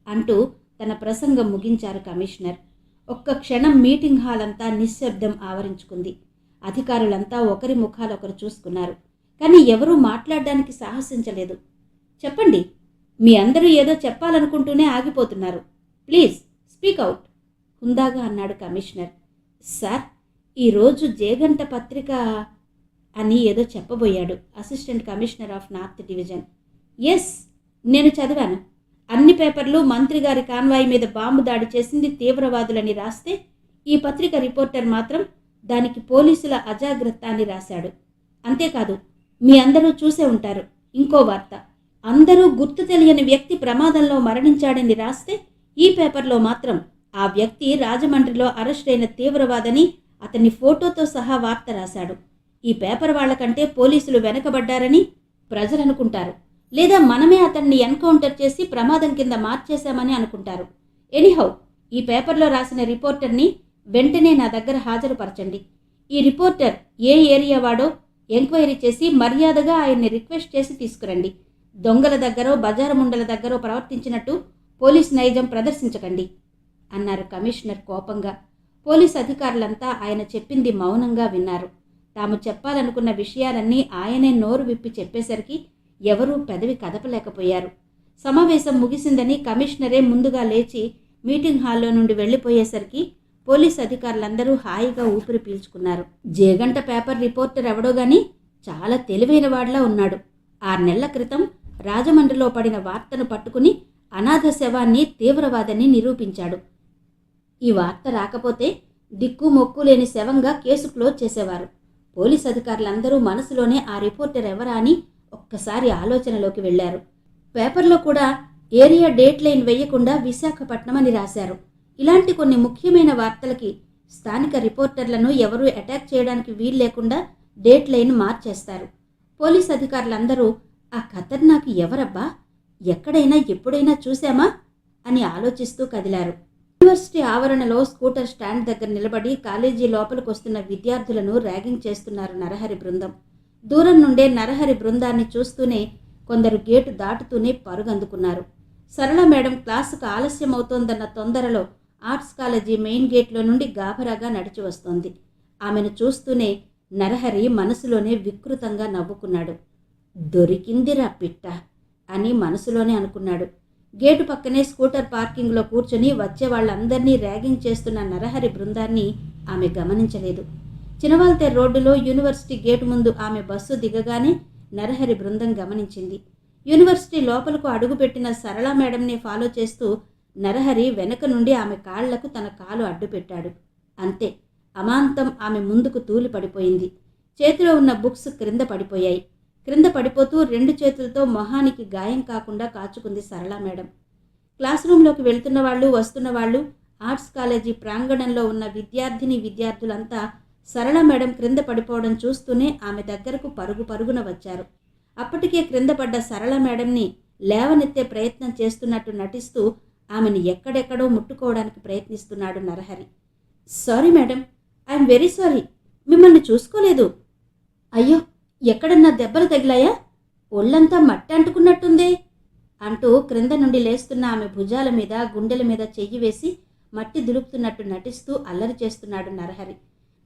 అంటూ తన ప్రసంగం ముగించారు కమిషనర్. ఒక్క క్షణం మీటింగ్ హాల్ అంతా నిశ్శబ్దం ఆవరించుకుంది. అధికారులంతా ఒకరి ముఖాలొకరు చూసుకున్నారు. కానీ ఎవరూ మాట్లాడడానికి సాహసించలేదు. చెప్పండి, మీ అందరూ ఏదో చెప్పాలనుకుంటూనే ఆగిపోతున్నారు. ప్లీజ్ స్పీక్ అవుట్ హుందాగా అన్నాడు కమిషనర్. సార్, ఈరోజు జేగంట పత్రిక అని ఏదో చెప్పబోయాడు assistant commissioner of north division. Yes, నేను చదివాను. అన్ని పేపర్లు మంత్రి గారి కాన్వాయ్ మీద బాంబు దాడి చేసింది తీవ్రవాదులని రాస్తే ఈ పత్రిక రిపోర్టర్ మాత్రం దానికి పోలీసుల అజాగ్రత్త అని రాశాడు. అంతేకాదు, మీ అందరూ చూసే ఉంటారు ఇంకో వార్త. అందరూ గుర్తు తెలియని వ్యక్తి ప్రమాదంలో మరణించాడని రాస్తే ఈ పేపర్లో మాత్రం ఆ వ్యక్తి రాజమండ్రిలో అరెస్ట్ అయిన తీవ్రవాదని అతన్ని ఫోటోతో సహా వార్త రాశాడు. ఈ పేపర్ వాళ్లకంటే పోలీసులు వెనకబడ్డారని ప్రజలు అనుకుంటారు. లేదా మనమే అతన్ని ఎన్కౌంటర్ చేసి ప్రమాదం కింద మార్చేశామని అనుకుంటారు. ఎనీహౌ, ఈ పేపర్లో రాసిన రిపోర్టర్ని వెంటనే నా దగ్గర హాజరుపరచండి. ఈ రిపోర్టర్ ఏ ఏరియా వాడో ఎంక్వైరీ చేసి మర్యాదగా ఆయన్ని రిక్వెస్ట్ చేసి తీసుకురండి. దొంగల దగ్గరో బజారు ముండల దగ్గరో ప్రవర్తించినట్టు పోలీస్ నైజం ప్రదర్శించకండి అన్నారు కమిషనర్ కోపంగా. పోలీస్ అధికారులంతా ఆయన చెప్పింది మౌనంగా విన్నారు. తాము చెప్పాలనుకున్న విషయాలన్నీ ఆయనే నోరు విప్పి చెప్పేసరికి ఎవరూ పెదవి కదపలేకపోయారు. సమావేశం ముగిసిందని కమిషనరే ముందుగా లేచి మీటింగ్ హాల్లో నుండి వెళ్ళిపోయేసరికి పోలీస్ అధికారులందరూ హాయిగా ఊపిరి పీల్చుకున్నారు. జేగంట పేపర్ రిపోర్టర్ ఎవడో గాని చాలా తెలివైన వాడిలా ఉన్నాడు. 6 నెలల క్రితం రాజమండ్రిలో పడిన వార్తను పట్టుకుని అనాథ శవాన్ని తీవ్రవాదని నిరూపించాడు. ఈ వార్త రాకపోతే దిక్కు మొక్కు లేని శవంగా కేసు క్లోజ్ చేసేవారు. పోలీస్ అధికారులందరూ మనసులోనే ఆ రిపోర్టర్ ఎవరా అని ఒక్కసారి ఆలోచనలోకి వెళ్లారు. పేపర్లో కూడా ఏరియా డేట్ లైన్ వేయకుండా విశాఖపట్నం అని రాశారు. ఇలాంటి కొన్ని ముఖ్యమైన వార్తలకి స్థానిక రిపోర్టర్లను ఎవరూ అటాక్ చేయడానికి వీలు లేకుండా డేట్ లైన్ మార్చేస్తారు. పోలీస్ అధికారులందరూ ఆ ఖతర్నాక్ ఎవరబ్బా, ఎక్కడైనా ఎప్పుడైనా చూశామా అని ఆలోచిస్తూ కదిలారు. యూనివర్సిటీ ఆవరణలో స్కూటర్ స్టాండ్ దగ్గర నిలబడి కాలేజీ లోపలికి వస్తున్న విద్యార్థులను ర్యాగింగ్ చేస్తున్నారు నరహరి బృందం. దూరం నుండే నరహరి బృందాన్ని చూస్తూనే కొందరు గేటు దాటుతూనే పరుగందుకున్నారు. సరళ మేడం క్లాసుకు ఆలస్యం అవుతోందన్న తొందరలో ఆర్ట్స్ కాలేజీ మెయిన్ గేట్లో నుండి గాభరాగా నడిచి వస్తోంది. ఆమెను చూస్తూనే నరహరి మనసులోనే వికృతంగా నవ్వుకున్నాడు. దొరికిందిరా పిట్ట అని మనసులోనే అనుకున్నాడు. గేటు పక్కనే స్కూటర్ పార్కింగ్లో కూర్చొని వచ్చే వాళ్ళందరినీ ర్యాగింగ్ చేస్తున్న నరహరి బృందాన్ని ఆమె గమనించలేదు. చినవాల్తే రోడ్డులో యూనివర్సిటీ గేటు ముందు ఆమె బస్సు దిగగానే నరహరి బృందం గమనించింది. యూనివర్సిటీ లోపలకు అడుగుపెట్టిన సరళ మేడంని ఫాలో చేస్తూ నరహరి వెనక నుండి ఆమె కాళ్లకు తన కాలు అడ్డుపెట్టాడు. అంతే, అమాంతం ఆమె ముందుకు తూలి పడిపోయింది. చేతిలో ఉన్న బుక్స్ క్రింద పడిపోయాయి. క్రింద పడిపోతూ 2 చేతులతో మొహానికి గాయం కాకుండా కాచుకుంది సరళ మేడం. క్లాస్ రూంలోకి వెళ్తున్న వాళ్ళు వస్తున్న వాళ్ళు, ఆర్ట్స్ కాలేజీ ప్రాంగణంలో ఉన్న విద్యార్థులంతా సరళ మేడం క్రింద పడిపోవడం చూస్తూనే ఆమె దగ్గరకు పరుగు పరుగున వచ్చారు. అప్పటికే క్రింద పడ్డ సరళ మేడంని లేవనెత్తే ప్రయత్నం చేస్తున్నట్టు నటిస్తూ ఆమెను ఎక్కడెక్కడో ముట్టుకోవడానికి ప్రయత్నిస్తున్నాడు Narahari. Sorry madam, I'm very sorry, మిమ్మల్ని చూసుకోలేదు. అయ్యో, ఎక్కడన్నా దెబ్బలు తగిలాయా? ఒళ్ళంతా మట్టి అంటుకున్నట్టుందే అంటూ క్రింద నుండి లేస్తున్న ఆమె భుజాల మీద గుండెల మీద చెయ్యి వేసి మట్టి దులుపుతున్నట్టు నటిస్తూ అల్లరి చేస్తున్నాడు నరహరి.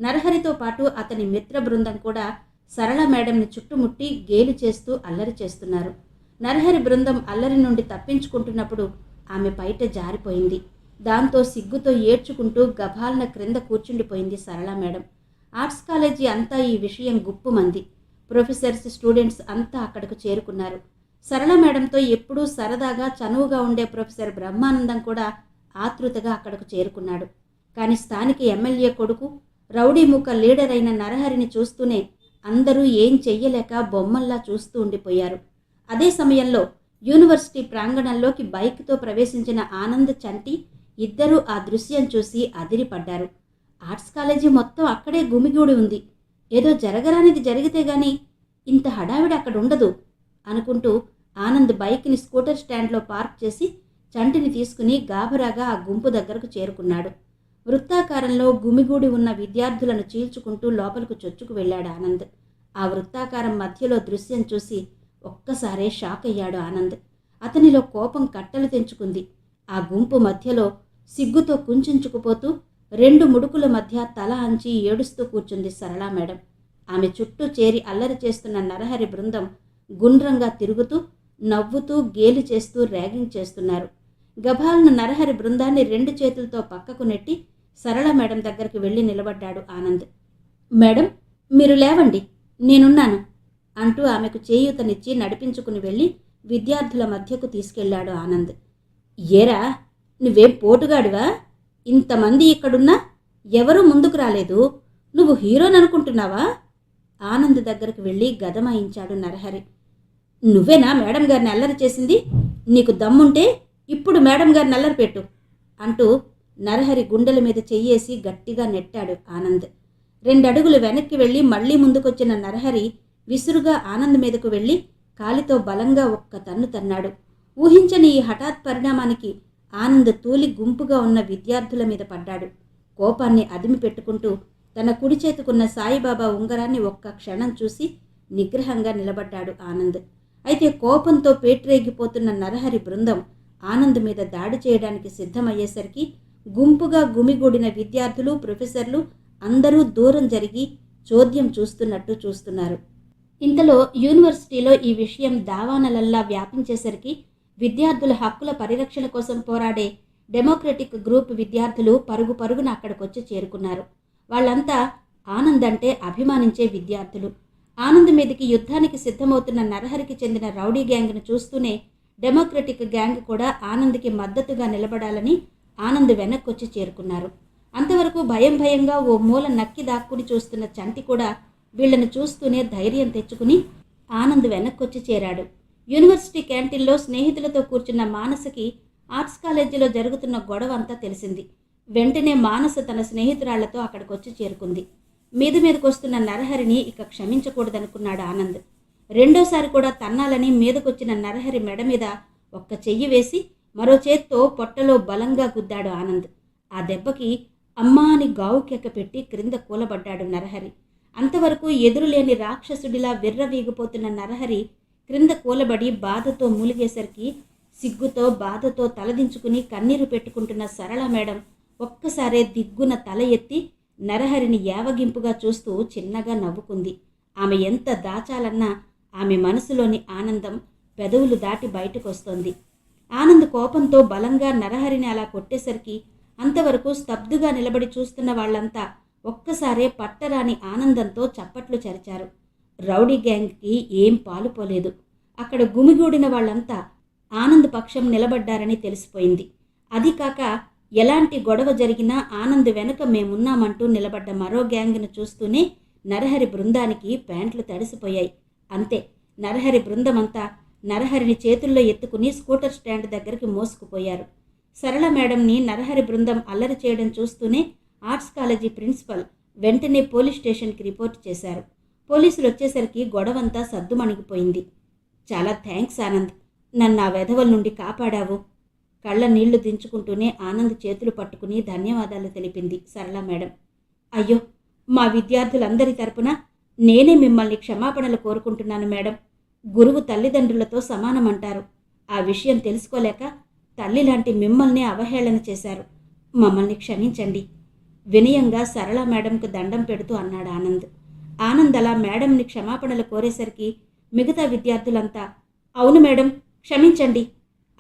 నరహరితో పాటు అతని మిత్ర బృందం కూడా సరళ మేడంని చుట్టుముట్టి గేలు చేస్తూ అల్లరి చేస్తున్నారు. నరహరి బృందం అల్లరి నుండి తప్పించుకుంటున్నప్పుడు ఆమె పైట జారిపోయింది. దాంతో సిగ్గుతో ఏడ్చుకుంటూ గభాలన క్రింద కూర్చుండిపోయింది సరళ మేడం. ఆర్ట్స్ కాలేజీ అంతా ఈ విషయం గుప్పుమంది. ప్రొఫెసర్స్, స్టూడెంట్స్ అంతా అక్కడకు చేరుకున్నారు. సరళ మేడంతో ఎప్పుడూ సరదాగా చనువుగా ఉండే ప్రొఫెసర్ బ్రహ్మానందం కూడా ఆతృతగా అక్కడకు చేరుకున్నాడు. కానీ స్థానిక ఎమ్మెల్యే కొడుకు, రౌడీ ముఖ లీడర్ అయిన నరహరిని చూస్తూనే అందరూ ఏం చెయ్యలేక బొమ్మల్లా చూస్తూ ఉండిపోయారు. అదే సమయంలో యూనివర్సిటీ ప్రాంగణంలోకి బైక్తో ప్రవేశించిన ఆనంద్, చంటి ఇద్దరూ ఆ దృశ్యం చూసి అదిరిపడ్డారు. ఆర్ట్స్ కాలేజీ మొత్తం అక్కడే గుమిగూడి ఉంది. ఏదో జరగరానిది జరిగితే గాని ఇంత హడావిడి అక్కడ ఉండదు అనుకుంటూ ఆనంద్ బైక్ని స్కూటర్ స్టాండ్లో పార్క్ చేసి చంటిని తీసుకుని గాభరాగా ఆ గుంపు దగ్గరకు చేరుకున్నాడు. వృత్తాకారంలో గుమిగూడి ఉన్న విద్యార్థులను చీల్చుకుంటూ లోపలకు చొచ్చుకు వెళ్ళాడు ఆనంద్. ఆ వృత్తాకారం మధ్యలో దృశ్యం చూసి ఒక్కసారే షాక్ అయ్యాడు ఆనంద్. అతనిలో కోపం కట్టలు తెంచుకుంది. ఆ గుంపు మధ్యలో సిగ్గుతో కుంచుకుపోతూ 2 ముడుకుల మధ్య తల అంచి ఏడుస్తూ కూర్చుంది సరళా మేడం. ఆమె చుట్టూ చేరి అల్లరి చేస్తున్న నరహరి బృందం గుండ్రంగా తిరుగుతూ నవ్వుతూ గేలి చేస్తూ ర్యాగింగ్ చేస్తున్నారు. గభాలను నరహరి బృందాన్ని 2 చేతులతో పక్కకు నెట్టి సరళ మేడం దగ్గరికి వెళ్ళి నిలబడ్డాడు ఆనంద్. మేడం, మీరు లేవండి, నేనున్నాను అంటూ ఆమెకు చేయూతనిచ్చి నడిపించుకుని వెళ్ళి విద్యార్థుల మధ్యకు తీసుకెళ్లాడు ఆనంద్. ఏరా, నువ్వేం పోటుగాడివా? ఇంతమంది ఇక్కడున్నా ఎవరూ ముందుకు రాలేదు, నువ్వు హీరోననుకుంటున్నావా? ఆనంద్ దగ్గరకు వెళ్ళి గదమాయించాడు నరహరి. నువ్వేనా మేడం గారిని అల్లరి చేసింది? నీకు దమ్ముంటే ఇప్పుడు మేడం గారిని అల్లరి పెట్టు అంటూ నరహరి గుండెల మీద చెయ్యేసి గట్టిగా నెట్టాడు ఆనంద్. 2 అడుగులు వెనక్కి వెళ్ళి మళ్లీ ముందుకొచ్చిన నరహరి విసురుగా ఆనంద్ మీదకు వెళ్ళి కాలితో బలంగా ఒక్క తన్ను తన్నాడు. ఊహించని ఈ హఠాత్ పరిణామానికి ఆనంద్ తూలి గుంపుగా ఉన్న విద్యార్థుల మీద పడ్డాడు. కోపాన్ని అదిమి పెట్టుకుంటూ తన కుడి చేతుకున్న సాయిబాబా ఉంగరాన్ని ఒక్క క్షణం చూసి నిగ్రహంగా నిలబడ్డాడు ఆనంద్. అయితే కోపంతో పేట్రేగిపోతున్న నరహరి బృందం ఆనంద్ మీద దాడి చేయడానికి సిద్ధమయ్యేసరికి గుంపుగా గుమిగూడిన విద్యార్థులు, ప్రొఫెసర్లు అందరూ దూరం జరిగి చోద్యం చూస్తున్నట్టు చూస్తున్నారు. ఇంతలో యూనివర్సిటీలో ఈ విషయం దావానలల్లా వ్యాపించేసరికి విద్యార్థుల హక్కుల పరిరక్షణ కోసం పోరాడే డెమోక్రటిక్ గ్రూప్ విద్యార్థులు పరుగు పరుగున అక్కడికొచ్చి చేరుకున్నారు. వాళ్ళంతా ఆనంద్ అంటే అభిమానించే విద్యార్థులు. ఆనంద్ మీదకి యుద్ధానికి సిద్ధమవుతున్న నరహరికి చెందిన రౌడీ గ్యాంగ్ను చూస్తూనే డెమోక్రటిక్ గ్యాంగ్ కూడా ఆనంద్కి మద్దతుగా నిలబడాలని ఆనంద్ వెనక్కొచ్చి చేరుకున్నారు. అంతవరకు భయంగా ఓ మూల నక్కి దాక్కుని చూస్తున్న చంటి కూడా వీళ్లను చూస్తూనే ధైర్యం తెచ్చుకుని ఆనంద్ వెనక్కొచ్చి చేరాడు. యూనివర్సిటీ క్యాంటీన్లో స్నేహితులతో కూర్చున్న మానసకి ఆర్ట్స్ కాలేజీలో జరుగుతున్న గొడవ అంతా తెలిసింది. వెంటనే మానస తన స్నేహితురాళ్లతో అక్కడికొచ్చి చేరుకుంది. మీదకొస్తున్న నరహరిని ఇక క్షమించకూడదనుకున్నాడు ఆనంద్. రెండోసారి కూడా తన్నాలని మీదకొచ్చిన నరహరి మెడ మీద ఒక్క చెయ్యి వేసి మరో చేత్తో పొట్టలో బలంగా గుద్దాడు ఆనంద్. ఆ దెబ్బకి అమ్మా అని గావుకెక్క పెట్టి క్రింద కూలబడ్డాడు నరహరి. అంతవరకు ఎదురులేని రాక్షసుడిలా విర్రవీగిపోతున్న నరహరి క్రింద కూలబడి బాధతో మూలిగేసరికి సిగ్గుతో బాధతో తలదించుకుని కన్నీరు పెట్టుకుంటున్న సరళ మేడం ఒక్కసారే దిగ్గున తల ఎత్తి నరహరిని యావగింపుగా చూస్తూ చిన్నగా నవ్వుకుంది. ఆమె ఎంత దాచాలన్నా ఆమె మనసులోని ఆనందం పెదవులు దాటి బయటకొస్తోంది. ఆనంద్ కోపంతో బలంగా నరహరిని అలా కొట్టేసరికి అంతవరకు స్తబ్దుగా నిలబడి చూస్తున్న వాళ్లంతా ఒక్కసారే పట్టరాని ఆనందంతో చప్పట్లు చరిచారు. రౌడీ గ్యాంగ్కి ఏం పాలుపోలేదు. అక్కడ గుమిగూడిన వాళ్లంతా ఆనంద్ పక్షం నిలబడ్డారని తెలిసిపోయింది. అది కాక ఎలాంటి గొడవ జరిగినా ఆనంద్ వెనుక మేమున్నామంటూ నిలబడ్డ మరో గ్యాంగ్ను చూస్తూనే నరహరి బృందానికి ప్యాంట్లు తడిసిపోయాయి. అంతే, నరహరి బృందమంతా నరహరిని చేతుల్లో ఎత్తుకుని స్కూటర్ స్టాండ్ దగ్గరికి మోసుకుపోయారు. సరళ మేడంని నరహరి బృందం అల్లరి చేయడం చూస్తూనే ఆర్ట్స్ కాలేజీ ప్రిన్సిపల్ వెంటనే పోలీస్ స్టేషన్కి రిపోర్ట్ చేశారు. పోలీసులు వచ్చేసరికి గొడవంతా సద్దుమణిగిపోయింది. చాలా థ్యాంక్స్ ఆనంద్, నన్ను ఆ వెధవల నుండి కాపాడావు. కళ్ళ నీళ్లు దించుకుంటూనే ఆనంద్ చేతులు పట్టుకుని ధన్యవాదాలు తెలిపింది సరళ మేడం. అయ్యో, మా విద్యార్థులందరి తరపున నేనే మిమ్మల్ని క్షమాపణలు కోరుకుంటున్నాను మేడం. గురువు తల్లిదండ్రులతో సమానమంటారు. ఆ విషయం తెలుసుకోలేక తల్లి లాంటి మిమ్మల్ని అవహేళన చేశారు. మమ్మల్ని క్షమించండి. వినయంగా సరళ మేడంకు దండం పెడుతూ అన్నాడు ఆనంద్. ఆనంద్ అలా మేడంని క్షమాపణలు కోరేసరికి మిగతా విద్యార్థులంతా అవును మేడం, క్షమించండి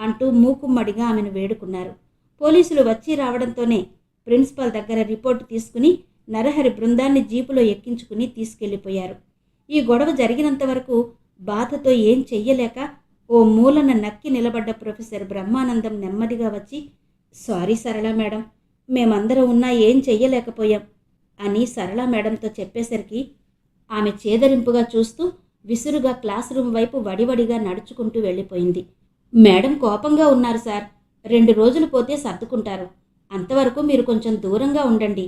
అంటూ మూకుమ్మడిగా ఆమెను వేడుకున్నారు. పోలీసులు వచ్చి రావడంతోనే ప్రిన్సిపల్ దగ్గర రిపోర్టు తీసుకుని నరహరి బృందాన్ని జీపులో ఎక్కించుకుని తీసుకెళ్లిపోయారు. ఈ గొడవ జరిగినంత వరకు బాధతో ఏం చెయ్యలేక ఓ మూలన నక్కి నిలబడ్డ ప్రొఫెసర్ బ్రహ్మానందం నెమ్మదిగా వచ్చి, సారీ సరళ మేడం, మేమందరం ఉన్నా ఏం చెయ్యలేకపోయాం అని సరళ మేడంతో చెప్పేసరికి ఆమె చేదరింపుగా చూస్తూ విసురుగా క్లాస్ రూమ్ వైపు వడివడిగా నడుచుకుంటూ వెళ్ళిపోయింది. మేడం కోపంగా ఉన్నారు సార్, 2 రోజులు పోతే సర్దుకుంటారు. అంతవరకు మీరు కొంచెం దూరంగా ఉండండి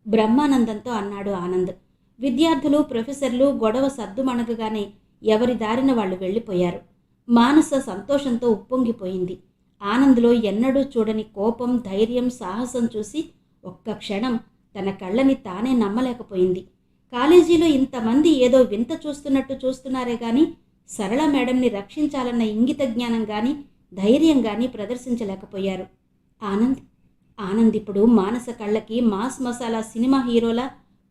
బ్రహ్మానందంతో అన్నాడు ఆనంద్. విద్యార్థులు, ప్రొఫెసర్లు గొడవ సద్దుమణగగానే ఎవరి దారిన వాళ్ళు వెళ్ళిపోయారు. మానస సంతోషంతో ఉప్పొంగిపోయింది. ఆనంద్లో ఎన్నడూ చూడని కోపం, ధైర్యం, సాహసం చూసి ఒక్క క్షణం తన కళ్ళని తానే నమ్మలేకపోయింది. కాలేజీలో ఇంతమంది ఏదో వింత చూస్తున్నట్టు చూస్తున్నారే గాని సరళ మేడంని రక్షించాలన్న ఇంగిత జ్ఞానం గాని ధైర్యం గాని ప్రదర్శించలేకపోయారు. ఆనంద్ ఇప్పుడు మానస కళ్ళకి మాస్ మసాలా సినిమా హీరోలా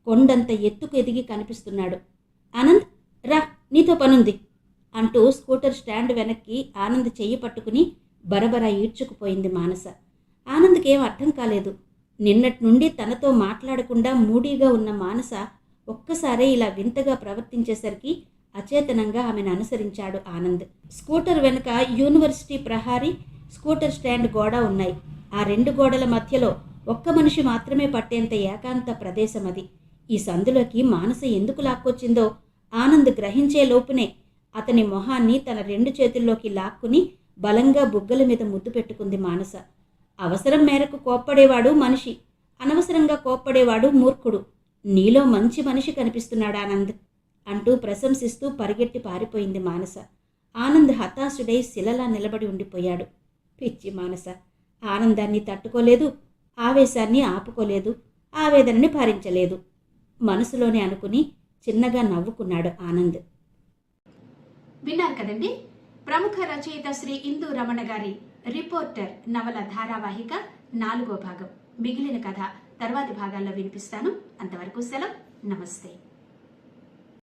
కొండంత ఎత్తుకు ఎదిగి కనిపిస్తున్నాడు. ఆనంద్, రా, నీతో పనుంది అంటూ స్కూటర్ స్టాండ్ వెనక్కి ఆనంద్ చెయ్యి పట్టుకుని బరబరా ఈడ్చుకుపోయింది మానస. ఆనంద్కేం అర్థం కాలేదు. నిన్నటి నుండి తనతో మాట్లాడకుండా మూడీగా ఉన్న మానస ఒక్కసారే ఇలా వింతగా ప్రవర్తించేసరికి అచేతనంగా ఆమెను అనుసరించాడు ఆనంద్. స్కూటర్ వెనుక యూనివర్సిటీ ప్రహారీ, స్కూటర్ స్టాండ్ గోడ ఉన్నాయి. ఆ రెండు గోడల మధ్యలో ఒక్క మనిషి మాత్రమే పట్టేంత ఏకాంత ప్రదేశం అది. ఈ సందులోకి మానస ఎందుకు లాక్కొచ్చిందో ఆనంద్ గ్రహించే లోపునే అతని మొహాన్ని తన రెండు చేతుల్లోకి లాక్కుని బలంగా బుగ్గల మీద ముద్దు పెట్టుకుంది మానస. అవసరం మేరకు కోప్పడేవాడు మనిషి, అనవసరంగా కోప్పడేవాడు మూర్ఖుడు. నీలో మంచి మనిషి కనిపిస్తున్నాడు ఆనంద్ అంటూ ప్రశంసిస్తూ పరిగెట్టి పారిపోయింది మానస. ఆనంద్ హతాశుడై శిలలా నిలబడి ఉండిపోయాడు. పిచ్చి మానస ఆనందాన్ని తట్టుకోలేదు, ఆవేశాన్ని ఆపుకోలేదు, ఆవేదనని భరించలేదు. మనసులోనే అనుకుని చిన్నగా నవ్వుకున్నాడు ఆనంద్. విన్నారు కదండి, ప్రముఖ రచయిత శ్రీ ఇందు రమణ గారి రిపోర్టర్ నవల ధారావాహిక 4వ భాగం. మిగిలిన కథ తర్వాతి భాగాల్లో వినిపిస్తాను. అంతవరకు సెలవు. నమస్తే.